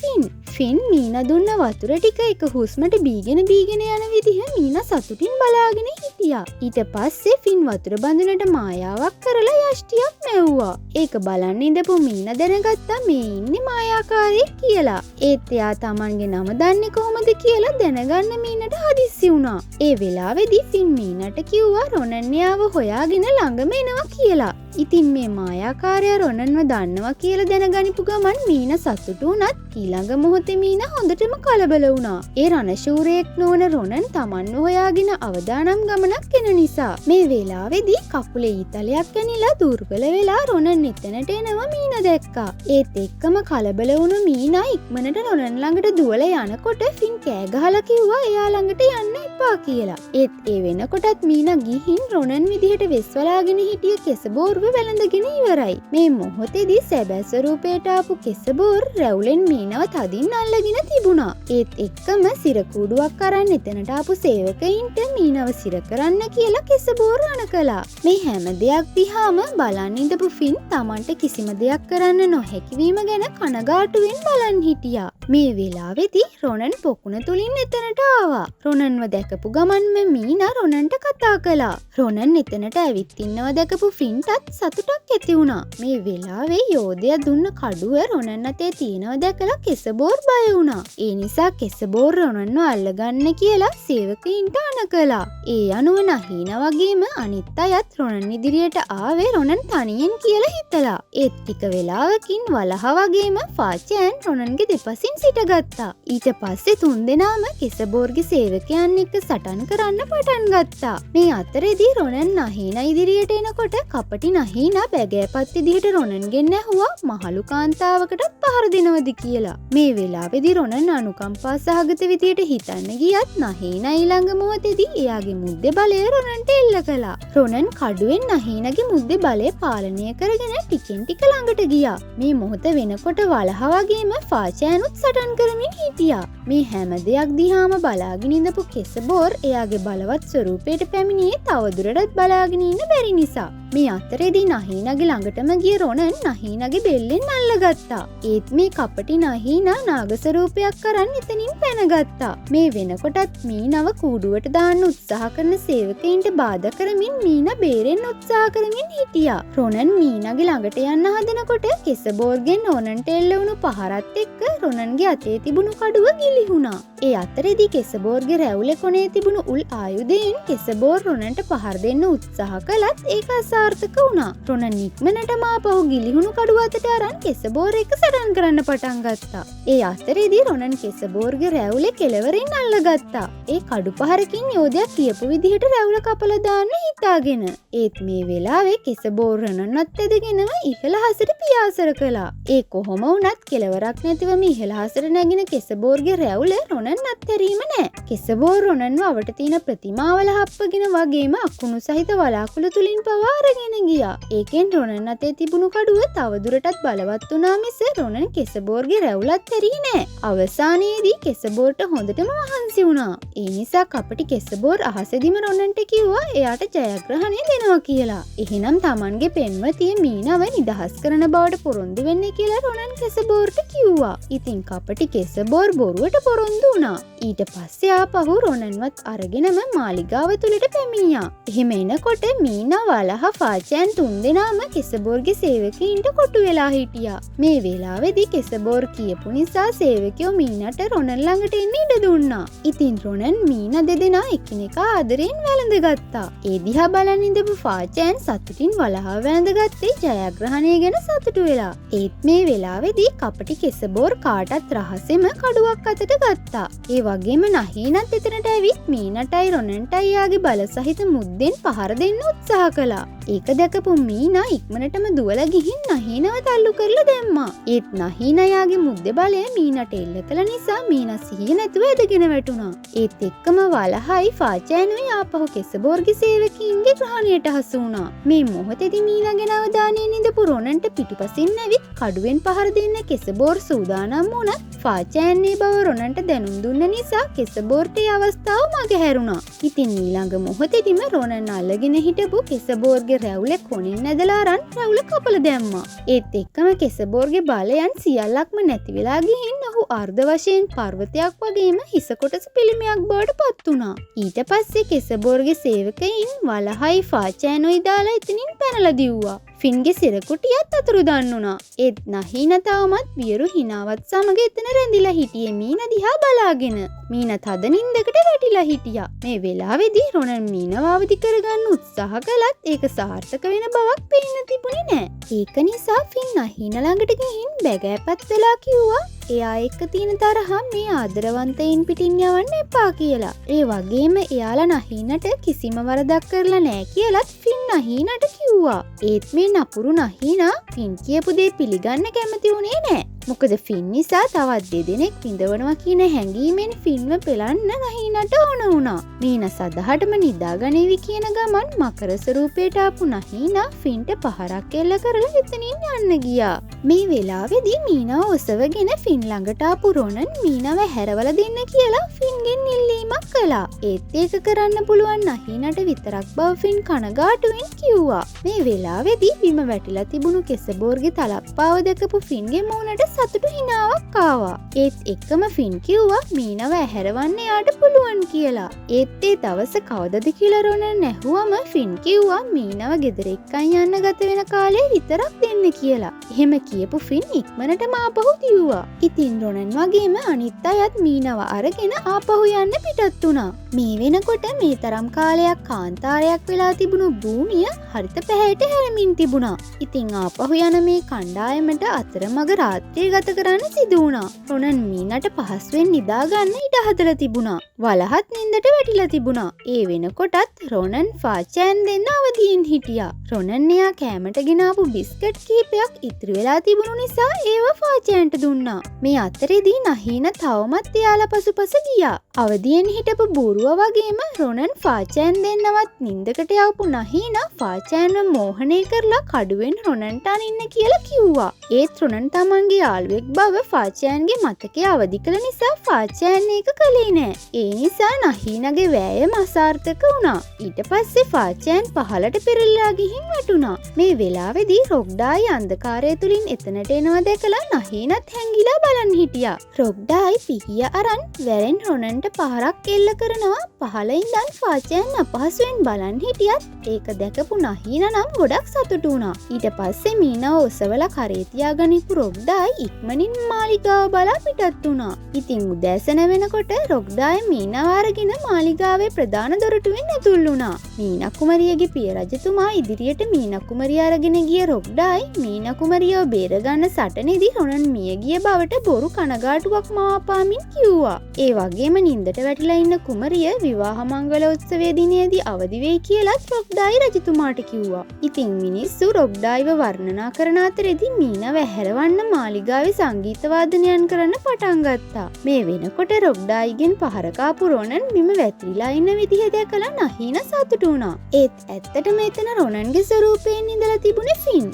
ෆින් මීන දුන්න වතුර ටික එක හුස්මට බීගෙන යන විදිහ මීන සතුටින් බලාගෙන හිටියා. ඊට පස්සේ ෆින් වතුර බඳුනට මායාවක් කරලා යෂ්ටියක් මැව්වා. ඒක බලන්න ඉඳපු මීන දැනගත්තා මේ ඉන්නේ මායාකාරයෙක් කියලා. ඒත් එයා Tamanගේ නම දන්නේ කොහොමද කියලා දැනගන්න මීනට හදිස්සි වුණා. ඒ වෙලාවේදී ෆින් මීනට කිව්වා රොනන් එයාව හොයාගෙන ළඟම එනවා කියලා. ඉතින් මේ මායාකාරයා රොනන්ව දන්නවා කියලා දැනගනිපු ගමන් මීන සතුටු වුණත් ඊළඟ මොහොතේ මීන හොඳටම කලබල වුණා. ඒ රණශූරයෙක් නොවන රොනන් Tamanව හොයාගෙන අවදානම් ගමනක් එන නිසා. මේ වෙලාවේදී කකුලේ ඊතලයක් ගැනිලා දුර්වල වෙලා රොනන් එතනට එනවා මීන දැක්කා. ඒත් එක්කම කලබල වුණු මීනා ඉක්මනට රොනන් ළඟට දුවලා යනකොට ෆින් කෑ ගහලා කිව්වා එයා ළඟට යන්න එපා කියලා. ඒත් ඒ වෙනකොටත් මීනා ගිහින් රොනන් විදිහට වෙස්වලාගෙන හිටිය කෙසබෝර්ව වැළඳගෙන ඉවරයි. මේ මොහොතේදී සැබෑ ස්වරූපයට ආපු කෙසබෝර් රැවුලෙන් මීනව තදින් අල්ලගෙන තිබුණා. ඒත් එක්කම සිරකූඩුවක් අරන් එතනට ආපු සේවකයින්ට මීනව සිර කරන්න කියලා කෙසබෝර් අණ කළා. මේ හැම දෙයක් දිහාම බලන් ඉඳපු ෆින් Tamanට කිසිම දෙයක් කරන්න නොහැකි වීම ගැන කනගාටුවෙන් බලන් හිටියා. මේ වෙලාවේදී රොනන් පොකුණ තුලින් එතනට ආවා. රොනන්ව දැකපු ගමන්ම මීනා රොනන්ට කතා කළා. රොනන් එතනට ඇවිත් ඉන්නව දැකපු ෆින්ටත් සතුටක් ඇති වුණා. මේ වෙලාවේ යෝධයා දුන්න කඩුව රොනන් අතේ තියෙනව දැකලා කෙසබෝර් බය වුණා. ඒ නිසා කෙසබෝර් රොනන්ව අල්ලගන්න කියලා සේවකයින්ට අණ කළා. ඒ අනුව නහීනා වගේම අනිත් අයත් රොනන් ඉදිරියට ආවේ රොනන් තනියෙන් කියලා හිතලා. ඒත් ටික වෙලාවකින් වලහ වගේම ෆාචෑන් රොනන්ගේ දෙපසින් සිටගත්තා. ඊට පස්සේ තුන්දෙනාම කෙසබෝර්ගේ සේවකයන් එක්ක සටන් කරන්න පටන් ගත්තා. මේ අතරේදී රොනන් නහීනා ඉදිරියට එනකොට කපටි නහීනා බැගෑපත් විදිහට රොනන්ගෙන් ඇහුවා මහලු කාන්තාවකටත් පහර දෙනවද කියලා. මේ වෙලාවේදී රොනන් අනුකම්පා සහගත විදිහට හිතන්න ගියත් නහීනා ඊළඟ මොහොතේදී එයාගේ මුද්දේ බලය රොනන්ට එල්ල කළා. රොනන් කඩුවෙන් නහීනාගේ මුද්දේ බලය පාලනය කරගෙන ටිකෙන් ටික ළඟට ගියා. මේ මොහොත වෙනකොට වලහ වගේම ෆාචෑනුත් සටන් කරමින් හිටියා. මේ හැම දෙයක් දිහාම බලාගෙන ඉඳපු කෙසබෝර් එයාගේ බලවත් ස්වරූපයට පැමිණියේ තවදුරටත් බලාගෙන ඉන්න බැරි නිසා. මේ අතරේදී නහීනාගේ ළඟටම ගිය රොනන් නහීනාගේ බෙල්ලෙන් අල්ලගත්තා. ඒත් මේ කපටි නහීනා නාග ස්වරූපයක් අරන් එතනින් පැනගත්තා. මේ වෙනකොටත් මීනව කූඩුවට දාන්න උත්සාහ කරන සේවකයින්ට බාධා කරමින් මීනා බේරෙන්න උත්සාහ කරමින් හිටියා. රොනන් මීනාගේ ළඟට යන්න හදනකොට කෙසබෝර්ගෙන් රොනන්ට එල්ල වුණු පහරත් එක්ක රොනන්ගේ අතේ තිබුණු කඩුව ගිලිහුණා. ඒ අතරේදී කෙසබෝර්ගේ රැවුලේ කොනේ තිබුණු උල් ආයුධයෙන් කෙසබෝර් රොනන්ට පහර දෙන්න උත්සාහ කළත් ඒක අසාර්ථක වුණා. රොනන් ඉක්මනටම ආපහු ගිලිහුණු කඩුව අතට අරන් කෙසබෝර් එක්ක සටන් කරන්න පටන් ගත්තා. ඒ අතරේදී රොනන් කෙසබෝර්ගේ රැවුලේ කෙළවරින් අල්ලගත්තා. ඒ කඩු පහරකින් යෝධයා කියපු විදිහට රැවුල කපලා දාන්න හිතාගෙන. ඒත් මේ වෙලාවේ කෙසබෝර් රොනන්වත් ඇදගෙනම ඉහළ හසට පියාසර කළා. ඒ කොහොම වුණත් කෙලවරක් නැතිවම ඉහළ හසට නැගින කෙසබෝර්ගේ රැවුල රොනන් අත්හැරීම නෑ. කෙසබෝර් රොනන්ව අවට තියෙන ප්‍රතිමාවල හප්පගෙන වගේම අකුණු සහිත වලාකුළු තුලින් පවා අරගෙන ගියා. ඒකෙන් රොනන් අතේ තිබුණු කඩුව තවදුරටත් බලවත් වුණා මිස රොනන් කෙසබෝර්ගේ රැවුලත් හැරියේ නෑ. අවසානයේදී කෙසබෝර්ට හොඳටම මහන්සි වුණා. ඒ නිසා කපටි කෙසබෝර් අහසෙදිම රොනන්ට කිව්වා එයාට ජයග්‍රහණය දෙනවා කියලා. එහෙනම් Tamanගේ පෙම්වතිය මීනව නිදහස් කරන බවට පොරොන්දු වෙන්න කියලා රොනන් කෙසබෝර්ට කිව්වා. ඉතින් කපටි කෙසබෝර් බොරුවට පොරොන්දු වුණා. ඊට පස්සේ ආපහු රොනන්වත් අරගෙනම මාලිගාව තුලට පැමිණියා. එහෙම එනකොට මීනා වලහ ෆාචෑන් තුන්දෙනාම කෙසබෝර්ගේ සේවකයින්ට කොටු වෙලා හිටියා. මේ වෙලාවේදී කෙසබෝර් කියපු නිසා සේවකයෝ මීනාට රොනන් ළඟට එන්න ඉඩ දුන්නා. ඉතින් රොනන් මීනා දෙදෙනා එකිනෙකා ආදරෙන් වැළඳගත්තා. ඒ දිහා බලන් ඉඳපු ෆාචෑන් සතුටින් වලහ වැළඳගත්තේ ජයග්‍රහණය ගැන සතුටු වෙලා. ඒත් මේ වෙලාවේදී කපටි කෙසබෝර් කාටත් රහසෙම කඩුවක් අතට ගත්තා. ඒ වගේම නහීනත් එතනට ඇවිත් මීනටයි රොනන්ටයි යාගේ බල සහිත මුද්දෙන් පහර දෙන්න උත්සාහ කළා. ඒක දැකපු මීනා ඉක්මනටම දුවලා ගිහින් නහීනව තල්ලු කරලා දැම්මා. ඒත් නහීනා යාගේ මුද්දේ බලය මීනට එල්ල කළ නිසා මීනා සිහිය නැතුව ඇදගෙන වැටුණා. ඒත් එක්කම වලහයි ෆාචෑනුයි ආපහු කෙසබෝර්ගේ සේවකයින්ගේ ග්‍රහණයට හසු වුණා. මේ මොහොතේදී මීනාගේ නවදානියෙන් ඉඳපු රොනන්ට පිටුපසින් ඇවිත් කඩුවෙන් පහර දෙන්න කෙසබෝර් සූදානම් වුණත් ෆාචෑන් මේ බව රොනන්ට දැනුම් දුන්න නිසා කෙසබෝර්ට ඒ අවස්ථාව මගහැරුණා. ඉතින් ඊළඟ මොහොතේදීම රොනන් අල්ලගෙන හිටපු කෙසබෝර්ගේ රැවුල කොනින් ඇදලා අරන් රැවුල කපලා දැම්මා. ඒත් එක්කම කෙසබෝර්ගේ බලයන් සියල්ලක්ම නැති වෙලා ගිහින් ඔහු අර්ධ වශයෙන් පර්වතයක් වගේම හිස කොටස පිළිමයක් බවට පත් වුණා. ඊට පස්සේ කෙසබෝර්ගේ සේවකයින් වලහයි ෆාචෑනොයි දාලා එතනින් පැනලා දිව්වා. ෆින්ගේ සිරකුටියත් අතුරුදන් වුණා. ඒත් නහීනා තවමත් වියරු හිනාවත් සමග එතන රැඳිලා හිටියේ මීනා දිහා බලාගෙන. මීනා තද නින්දකට වැටිලා හිටියා. මේ වෙලාවේදී රොනන් මීනව අවදි කරගන්න උත්සාහ කළත් ඒක සාර්ථක වෙන බවක් පේන්න තිබුණේ නෑ. ඒක නිසා ෆින් නහීනා ළඟට ගිහින් බැගෑපත් වෙලා කිව්වා එයා එක්ක තියෙන තරහ මේ ආදරවන්තයින් පිටින් යවන්න එපා කියලා. ඒ වගේම එයාලා නහීනට කිසිම වරදක් කරලා නෑ කියලත් ෆින් නහීනට කිව්වා. ඒත් මේ නපුරු නහීනා ෆින් කියපු දේ පිළිගන්න කැමති වුණේ නෑ. මොකද ෆින් නිසා තවත් දෙදෙනෙක් විඳවනවා කියන හැඟීමෙන් ෆින්ව පෙලන්න නහීනට ඕන වුණා. මීනා සදහටම නිදාගනේවි කියන ගමන් මකර ස්වරූපයට ආපු නහීනා ෆින්ට පහරක් එල්ල කරලා එතනින් යන්න ගියා. මේ වෙලාවේදී මීනාව ඔසවගෙන ෆින් ළඟට ආපු රොනන් මීනාව හැරවල දෙන්න කියලා ෆින්ගෙන් ඉල්ලීමක් කළා. ඒත් ඒක කරන්න පුළුවන් නහීනට විතරක් බව ෆින් කනගාටුවෙන් කිව්වා. මේ වෙලාවේදී බිම වැටිලා තිබුණු කෙසබෝර්ගේ තලප්පාව දැකපු ෆින්ගේ මූණට සතුටු හිනාවක් ආවා. ඒත් එක්කම ෆින් කිව්වා මීනාව ඇහැරවන්න යාට පුළුවන් කියලා. ඒත් ඒ දවස කවදද කියලා රොනන් ඇහුවම ෆින් කිව්වා මීනාව ගෙදර එක්කන් යන්න ගත වෙන කාලේ විතරක් දෙන්න කියලා. එහෙම කියපු ෆින් ඉක්මනටම ආපහු දිව්වා. ඉතින් රොනන් වගේම අනිත් අයත් මීනාව අරගෙන ආපහු යන්න පිටත් වුණා. මේ වෙනකොට මේ තරම් කාලයක් කාන්තාරයක් වෙලා තිබුණු භූමිය හරිත පැහැයට හැරමින් තිබුණා. ඉතින් ආපහු යන මේ කණ්ඩායමට අතරමඟ රාත්‍රිය ගත කරන්න සිදු වුණා. රොනන් මීනාට පහසුවෙන් නිදාගන්න ඉඩ හදලා තිබුණා. වලහත් නින්දට වැටිලා තිබුණා. ඒ වෙනකොටත් රොනන් ෆාචෑන් දෙන්න අවදියෙන් හිටියා. රොනන් එයා කෑමට ගෙනාපු බිස්කට් කිහිපයක් ඉතුරු වෙලා තිබුණු නිසා ඒවා ෆාචෑන්ට දුන්නා. මේ අතරේදී නහීන තවමත් එයාලා පසුපස ගියා. අවදියෙන් හිටපු බූරුව වගේම රොනන් ෆාචෑන් දෙන්නවත් නින්දකට යවපු නහීන ෆාචෑන්ව මෝහනය කරලා කඩුවෙන් රොනන්ට අනින්න කියලා කිව්වා. ඒත් රොනන් තමන්ගේ යාළුවෙක් බව ෆාචෑන්ගේ මතකය අවදි කළ නිසා ෆාචෑන් ඒක කළේ නෑ. ඒ නිසා නහීනගේ වෑයම අසාර්ථක වුණා. ඊට පස්සේ ෆාචෑන් පහලට පෙරලලා ගිහින් වැටුණා. මේ වෙලාවේදී රොග්ඩායි අන්ධකාරය තුලින් එතනට එනවා දැකලා නහීනත් හැංගිලා බලන් හිටියා. රොග්ඩායි පිහිය අරන් වැරෙන් රොනන්ට පහරක් එල්ල කරනවා. පහළ ඉඳන් ෆාචෑන් අපහසුවෙන් බලන් හිටියත් ඒක දැකපු නහීන නම් ගොඩක් සතුටු වුණා. ඊට පස්සේ මීනාව ඔසවලා කරේ තියාගනිපු රොග්ඩායි ඉක්මනින් මාලිගාව බලා පිටත් වුණා. ඉතින් උදෑසන වෙනකොට රොග්ඩායි මීනාව අරගෙන මාලිගාවේ ප්‍රධාන දොරටුවෙන් ඇතුල් වුණා. මීනා කුමරියගේ පිය රජතුමා ඉදිරියට මීනා කුමරිය අරගෙන ගිය රොග්ඩායි මීනා කුමරියව බේරගන්න සටනේදී රොනන් මිය ගිය බවට බොරු කනගාටුවක් මවාපාමින් කිව්වා. ඒ වගේම නින්දට වැටිලා ඉන්න කුමරිය විවාහ මංගල උත්සවයේ දිනේදී අවදි වෙයි කියලා රොග්ඩායි රජතුමාට කිව්වා. ඉතින් මිනිස්සු රොග්ඩායිව වර්ණනා කරන අතරේදී මීනාව ඇහැරවන්න මාලිගාවේ සංගීත වාදනයන් කරන්න පටන් ගත්තා. මේ වෙනකොට රොග්ඩායිගෙන් පහර කාපු රොනන් බිම වැතිරිලා ඉන්න විදිහ දැකලා නහීන සතුටු වුණා. ඒත් ඇත්තටම එතන රොනන්ගේ ස්වරූපයෙන් ඉඳලා තිබුණේ ෆින්.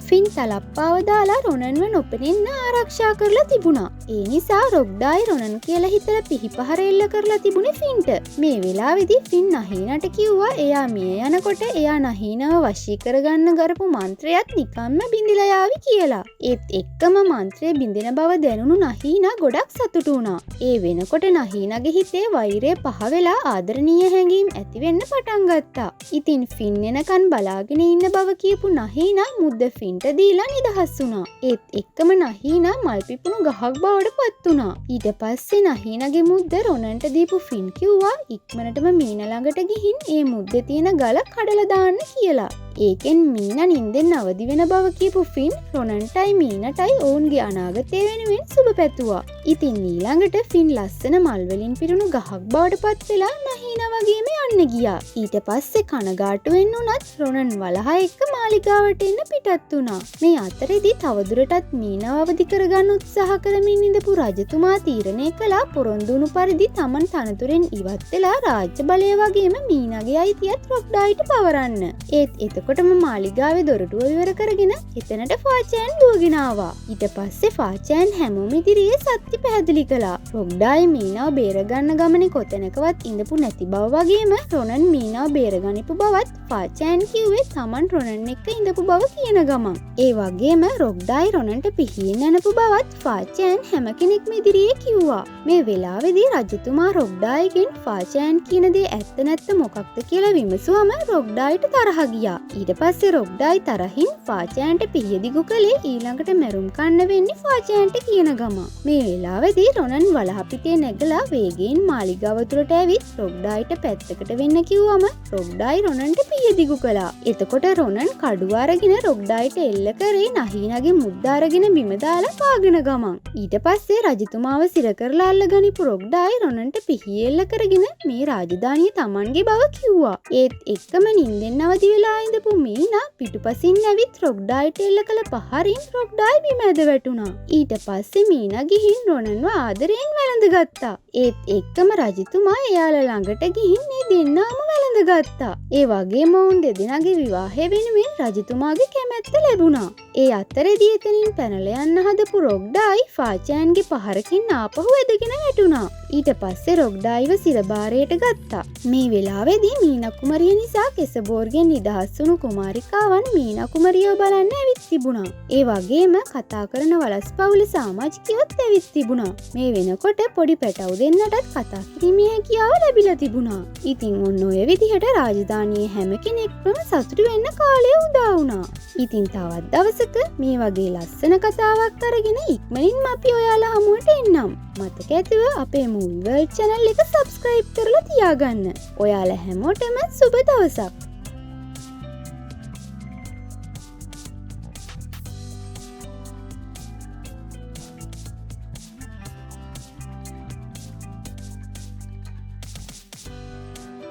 ෆින් තලප්පාව දාලා රොනන්ව නොපෙනෙන්න ආරක්ෂා කරලා තිබුණා. ඒ නිසා රොග්ඩායි රොනන් කියලා හිතලා පිහිපහර එල්ල කරලා තිබුණේ ෆින්ට. මේ වෙලාවේදී ෆින් නහීනට කිව්වා එයා මිය යනකොට එයා නහීනව වශී කරගන්න කරපු මන්ත්‍රයත් නිකම්ම බිඳිලා යාවි කියලා. ඒත් එක්කම මන්ත්‍රය බිඳින බව දැනුණු නහීනා ගොඩක් සතුටු වුණා. ඒ වෙනකොට නහීනගේ හිතේ වෛරය පහ වෙලා ආදරණීය හැඟීම් ඇති වෙන්න පටන් ගත්තා. ඉතින් ෆින් එනකන් බලාගෙන ඉන්න බව කියපු නහීනා මුද්ද ෆින් දීලා නිදහස් වුණා. ඒත් එක්කම නහීනා මල් පිපුණු ගහක් බවට පත් වුණා. ඊට පස්සේ නහීනගේ මුද්ද රොනන්ට දීපු ෆින් කිව්වා ඉක්මනටම මීනා ළඟට ගිහින් ඒ මුද්දේ තියෙන ගල කඩලා දාන්න කියලා. ඒකෙන් මීනා නින්දෙන් අවදි වෙන බව කියපු ෆින් රොනන්ටයි මීනටයි ඔවුන්ගේ අනාගතය වෙනුවෙන් සුබ පැතුවා. ඉතින් ඊළඟට ෆින් ලස්සන මල් වලින් පිරුණු ගහක් බවට පත් වෙලා නහීනා වගේම යන්න ගියා. ඊට පස්සේ කනගාටුවෙන් උනත් රොනන් වලහ එක්ක මාලිගාවට එන්න පිටත් වුණා. මේ අතරේදී තවදුරටත් මීනාව අවදි කරගන්න උත්සාහ කරමින් ඉඳපු රජතුමා තීරණය කළා පොරොන්දු වුණු පරිදි Taman තනතුරෙන් ඉවත් වෙලා රාජ්‍ය බලය වගේම මීනාගේ අයිතියත් රොග්ඩායිට පවරන්න. ඒත් එතකොටම මාලිගාවේ දොරටුව විවර කරගෙන එතනට ෆාචෑන් දුවගෙන ආවා. ඊට පස්සේ ෆාචෑන් හැමෝම ඉදිරියේ සත්‍ය පැහැදිලි කළා. රොග්ඩායි මීනාව බේරගන්න ගමනේ කොතැනකවත් ඉඳපු නැති බව වගේම රොනන් මීනාව බේරගනිපු බවත් ෆාචෑන් කිව්වේ Taman රොනන් එක්ක ඉඳපු බව කියන ගමන්. ඒ වගේම රොග්ඩායි රොනන්ට පිහින් යනපු බවත් ෆාචෑන් හැම කෙනෙක්ම ඉදිරියේ කිව්වා. මේ වෙලාවේදී රජතුමා රොග්ඩායිගෙන් ෆාචෑන් කියන දේ ඇත්ත නැත්ත මොකක්ද කියලා විමසුවම රොග්ඩායිට තරහ ගියා. ඊට පස්සේ රොග්ඩායි තරහින් ෆාචෑන්ට පිහිය දිගු කළේ ඊළඟට මැරුම් කන්න වෙන්නේ ෆාචෑන්ට කියන ගම. මේ වෙලාවේදී රොනන් වලහ පිටේ නැගලා වේගයෙන් මාලිගාව තුලට ඇවිත් රොග්ඩායිට පැත්තකට එකට වෙන්න කිව්වම රොග්ඩායි රොනන්ට පිය දිගු කළා. එතකොට රොනන් කඩුව අරගෙන රොග්ඩායිට එල්ල කරේ නහීනගේ මුද්ද අරගෙන බිම දාලා පාගෙන ගමන්. ඊට පස්සේ රජතුමාව සිර කරලා අල්ලගනිපු රොග්ඩායි රොනන්ට පිහි එල්ල කරගෙන මේ රාජධානිය Tamanගේ බව කිව්වා. ඒත් එක්කම නිින්දෙන් අවදි වෙලා ඉඳපු මීනා පිටුපසින් ඇවිත් රොග්ඩායිට එල්ල කළ පහරින් රොග්ඩායි බිම ඇද වැටුණා. ඊට පස්සේ මීනා ගිහින් රොනන්ව ආදරයෙන් වැළඳගත්තා. ඒත් එක්කම රජතුමා එයාලා ළඟට ගිහින් මේ දෙන්නාම වැළඳගත්තා. ඒ වගේම ඔවුන් දෙදෙනාගේ විවාහය වෙනුවෙන් රජතුමාගේ කැමැත්ත ලැබුණා. ඒ අතරේදී එතනින් පැනලා යන්න හදපු රොග්ඩායි ෆාචෑන්ගේ පහරකින් ආපහු ඇදගෙන වැටුණා. ඊට පස්සේ රොග්ඩායිව සිරබාරයට ගත්තා. මේ වෙලාවේදී මීනා කුමරිය නිසා කෙසබෝර්ගෙන් නිදහස් වුණු කුමාරිකාවන් මීනා කුමරියව බලන්න ඇවිත් තිබුණා. ඒ වගේම කතා කරන වලස් පවුලේ සමාජිකයොත් ඇවිත් තිබුණා. මේ වෙනකොට පොඩි පැටව් දෙන්නටත් කතා කිරීමේ හැකියාව ලැබිලා තිබුණා. ඉතින් ඔන්න ඔය විදිහට රාජධානියේ හැම කෙනෙක්ම සතුටු වෙන්න කාලය උදා වුණා. ඉතින් තවත් දවසක මේ වගේ ලස්සන කතාවක් අරගෙන ඉක්මනින්ම අපි ඔයාලා හමුවට එන්නම්. මතක ඇතුව අපේ Movie World channel එක subscribe කරලා තියාගන්න. ඔයාලා හැමෝටම සුබ දවසක්.